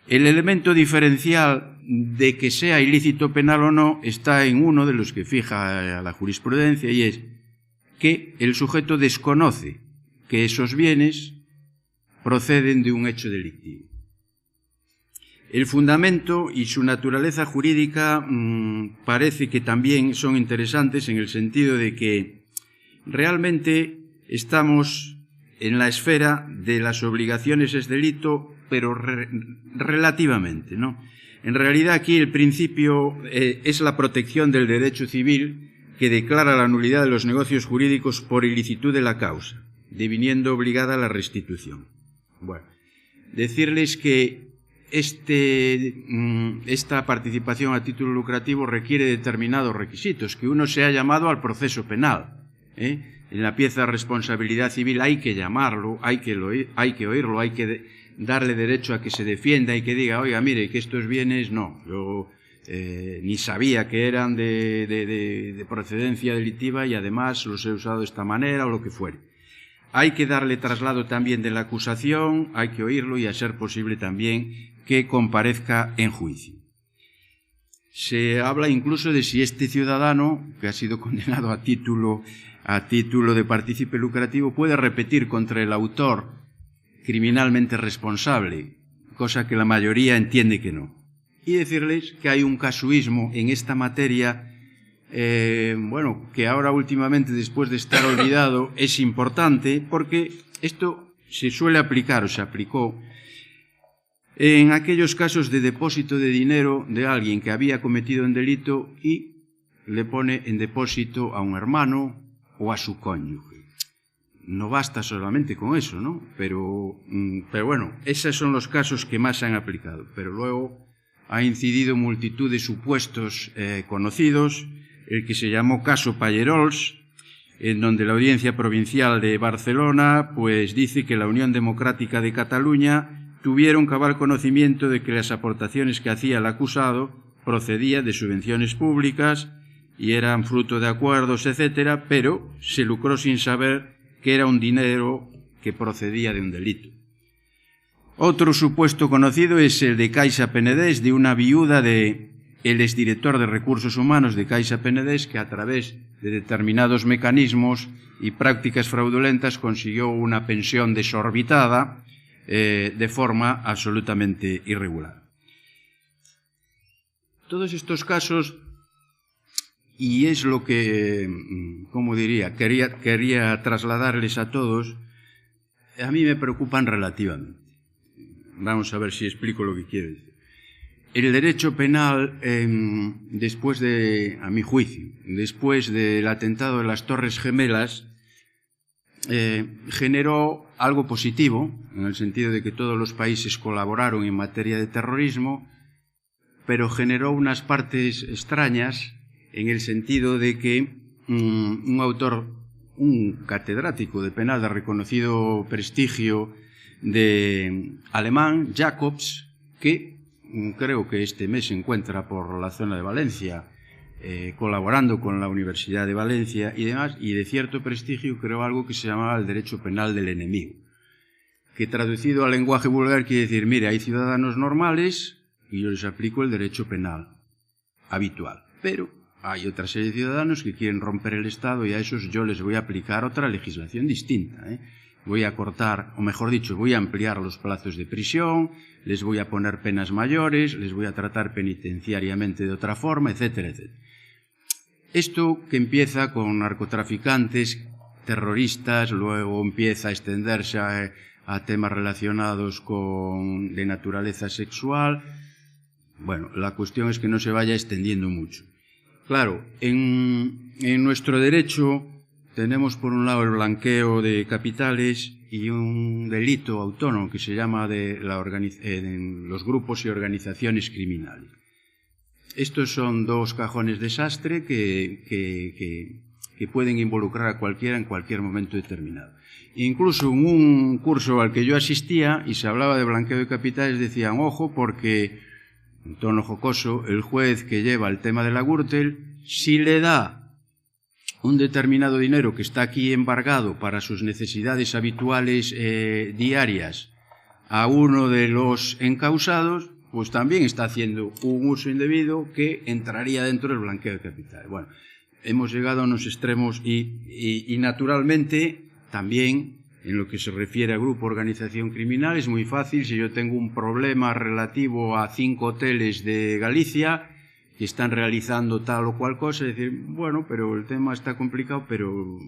El elemento diferencial de que sea ilícito penal o no está en uno de los que fija la jurisprudencia, y es que el sujeto desconoce que esos bienes proceden de un hecho delictivo. El fundamento y su naturaleza jurídica parece que también son interesantes en el sentido de que realmente estamos en la esfera de las obligaciones es delito, pero relativamente, ¿no? En realidad aquí el principio es la protección del derecho civil que declara la nulidad de los negocios jurídicos por ilicitud de la causa. deviniendo obligada a la restitución. Bueno, decirles que esta participación a título lucrativo requiere determinados requisitos, que uno sea llamado al proceso penal. En la pieza de responsabilidad civil hay que llamarlo, hay que oírlo, hay que darle derecho a que se defienda y que diga, oiga, mire, que estos bienes no, yo ni sabía que eran de procedencia delictiva y además los he usado de esta manera o lo que fuere. Hay que darle traslado también de la acusación, hay que oírlo y a ser posible también que comparezca en juicio. Se habla incluso de si este ciudadano, que ha sido condenado a título de partícipe lucrativo, puede repetir contra el autor criminalmente responsable, cosa que la mayoría entiende que no. Y decirles que hay un casuísmo en esta materia, que ahora últimamente, después de estar olvidado, es importante, porque esto se suele aplicar o se aplicó en aquellos casos de depósito de dinero de alguien que había cometido un delito y le pone en depósito a un hermano o a su cónyuge. No basta solamente con eso, ¿no? Pero bueno, esos son los casos que más se han aplicado. Pero luego ha incidido multitud de supuestos conocidos, el que se llamó caso Pallerols, en donde la Audiencia Provincial de Barcelona pues dice que la Unión Democrática de Cataluña tuvieron cabal conocimiento de que las aportaciones que hacía el acusado procedían de subvenciones públicas y eran fruto de acuerdos, etcétera, pero se lucró sin saber que era un dinero que procedía de un delito. Otro supuesto conocido es el de Caixa Penedès, de una viuda del exdirector de Recursos Humanos de Caixa Penedès, que a través de determinados mecanismos y prácticas fraudulentas consiguió una pensión desorbitada de forma absolutamente irregular. Todos estos casos, y es lo que, como diría, quería trasladarles a todos, a mí me preocupan relativamente. Vamos a ver si explico lo que quiero decir. El derecho penal, a mi juicio, después del atentado de las Torres Gemelas, generó algo positivo, en el sentido de que todos los países colaboraron en materia de terrorismo, pero generó unas partes extrañas en el sentido de que un catedrático de penal de reconocido prestigio alemán, Jacobs, que creo que este mes se encuentra por la zona de Valencia, colaborando con la Universidad de Valencia y demás, y de cierto prestigio, creó algo que se llamaba el derecho penal del enemigo, que traducido al lenguaje vulgar quiere decir, mire, hay ciudadanos normales y yo les aplico el derecho penal habitual, pero hay otra serie de ciudadanos que quieren romper el Estado y a esos yo les voy a aplicar otra legislación distinta, Voy a cortar, o mejor dicho, voy a ampliar los plazos de prisión, les voy a poner penas mayores, les voy a tratar penitenciariamente de otra forma, etcétera, etcétera. Esto que empieza con narcotraficantes, terroristas, luego empieza a extenderse a temas relacionados de naturaleza sexual. Bueno, la cuestión es que no se vaya extendiendo mucho. Claro, en nuestro derecho tenemos por un lado el blanqueo de capitales y un delito autónomo que se llama los grupos y organizaciones criminales. Estos son dos cajones de sastre que pueden involucrar a cualquiera en cualquier momento determinado. Incluso en un curso al que yo asistía y se hablaba de blanqueo de capitales decían, ojo, porque, en tono jocoso, el juez que lleva el tema de la Gürtel, si le da un determinado dinero que está aquí embargado para sus necesidades habituales diarias a uno de los encausados, pues también está haciendo un uso indebido que entraría dentro del blanqueo de capitales. Bueno, hemos llegado a unos extremos y naturalmente también en lo que se refiere a grupo organización criminal es muy fácil. Si yo tengo un problema relativo a 5 hoteles de Galicia que están realizando tal o cual cosa, decir, bueno, pero el tema está complicado, pero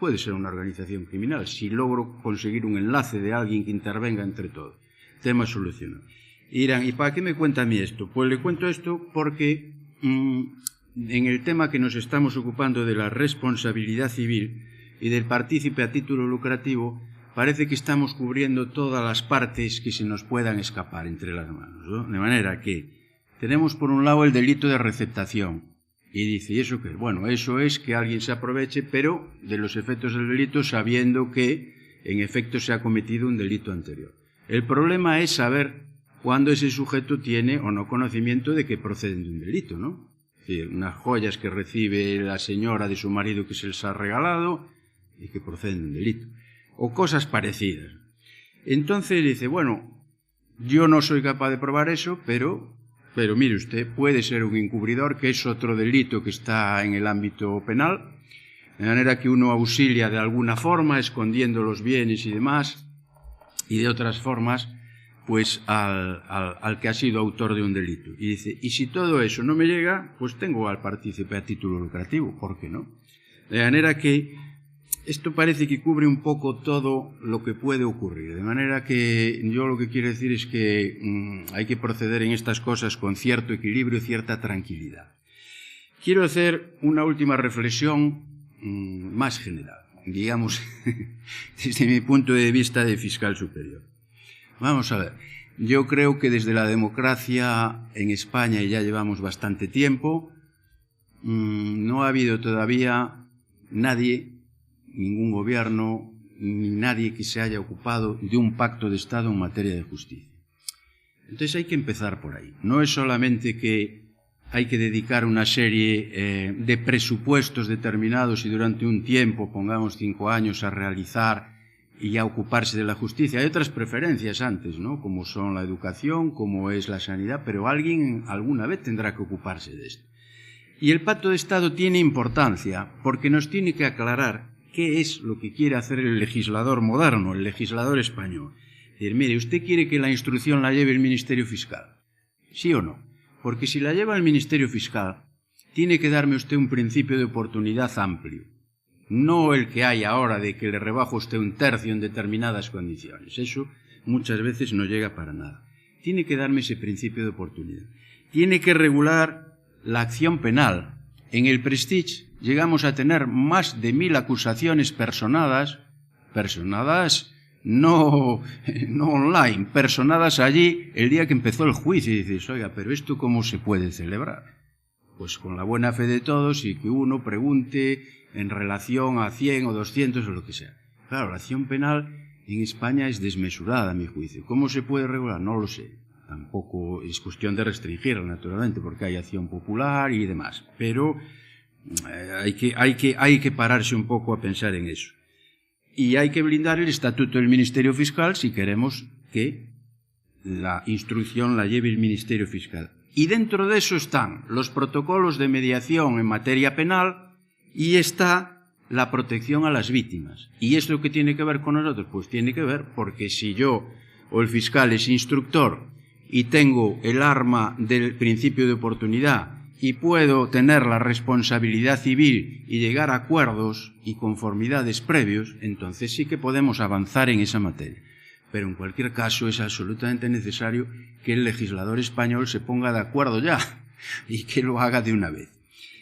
puede ser una organización criminal, si logro conseguir un enlace de alguien que intervenga entre todos. Tema solucionado. Y dirán, ¿y para qué me cuenta a mí esto? Pues le cuento esto porque en el tema que nos estamos ocupando de la responsabilidad civil, y del partícipe a título lucrativo, parece que estamos cubriendo todas las partes que se nos puedan escapar entre las manos, ¿no? De manera que tenemos por un lado el delito de receptación. Y dice, ¿y eso qué? Bueno, eso es que alguien se aproveche, pero de los efectos del delito sabiendo que en efecto se ha cometido un delito anterior. El problema es saber cuándo ese sujeto tiene o no conocimiento de que proceden de un delito, ¿no? Es decir, unas joyas que recibe la señora de su marido que se les ha regalado y que proceden de un delito. O cosas parecidas. Entonces dice, bueno, yo no soy capaz de probar eso, pero mire usted, puede ser un encubridor, que es otro delito que está en el ámbito penal, de manera que uno auxilia de alguna forma, escondiendo los bienes y demás, y de otras formas, pues al que ha sido autor de un delito. Y dice, y si todo eso no me llega, pues tengo al partícipe a título lucrativo, ¿por qué no? De manera que esto parece que cubre un poco todo lo que puede ocurrir, de manera que yo lo que quiero decir es que hay que proceder en estas cosas con cierto equilibrio y cierta tranquilidad. Quiero hacer una última reflexión más general, digamos, desde mi punto de vista de fiscal superior. Vamos a ver, yo creo que desde la democracia en España, y ya llevamos bastante tiempo, no ha habido todavía nadie, ningún gobierno, ni nadie que se haya ocupado de un pacto de Estado en materia de justicia. Entonces hay que empezar por ahí. No es solamente que hay que dedicar una serie de presupuestos determinados y durante un tiempo, pongamos 5 años, a realizar y a ocuparse de la justicia. Hay otras preferencias antes, ¿no? Como son la educación, como es la sanidad, pero alguien alguna vez tendrá que ocuparse de esto. Y el pacto de Estado tiene importancia porque nos tiene que aclarar qué es lo que quiere hacer el legislador moderno, el legislador español. Es decir, mire, ¿usted quiere que la instrucción la lleve el Ministerio Fiscal? ¿Sí o no? Porque si la lleva el Ministerio Fiscal, tiene que darme usted un principio de oportunidad amplio. No el que hay ahora de que le rebajo a usted 1/3 en determinadas condiciones. Eso muchas veces no llega para nada. Tiene que darme ese principio de oportunidad. Tiene que regular la acción penal. En el Prestige llegamos a tener más de 1000 acusaciones personadas no online, personadas allí el día que empezó el juicio. Y dices, oiga, pero ¿esto cómo se puede celebrar? Pues con la buena fe de todos y que uno pregunte en relación a 100 o 200 o lo que sea. Claro, la acción penal en España es desmesurada, a mi juicio. ¿Cómo se puede regular? No lo sé. Tampoco es cuestión de restringirla, naturalmente, porque hay acción popular y demás. Pero hay que pararse un poco a pensar en eso. Y hay que blindar el estatuto del Ministerio Fiscal si queremos que la instrucción la lleve el Ministerio Fiscal. Y dentro de eso están los protocolos de mediación en materia penal y está la protección a las víctimas. ¿Y esto qué tiene que ver con nosotros? Pues tiene que ver porque si yo o el fiscal es instructor y tengo el arma del principio de oportunidad y puedo tener la responsabilidad civil y llegar a acuerdos y conformidades previos, entonces sí que podemos avanzar en esa materia. Pero en cualquier caso es absolutamente necesario que el legislador español se ponga de acuerdo ya y que lo haga de una vez.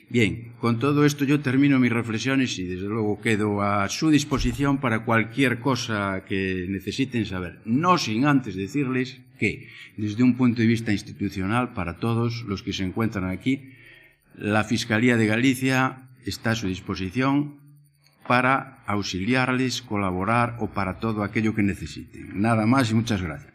Bien, con todo esto yo termino mis reflexiones y desde luego quedo a su disposición para cualquier cosa que necesiten saber. No sin antes decirles que, desde un punto de vista institucional, para todos los que se encuentran aquí, la Fiscalía de Galicia está a su disposición para auxiliarles, colaborar o para todo aquello que necesiten. Nada más y muchas gracias.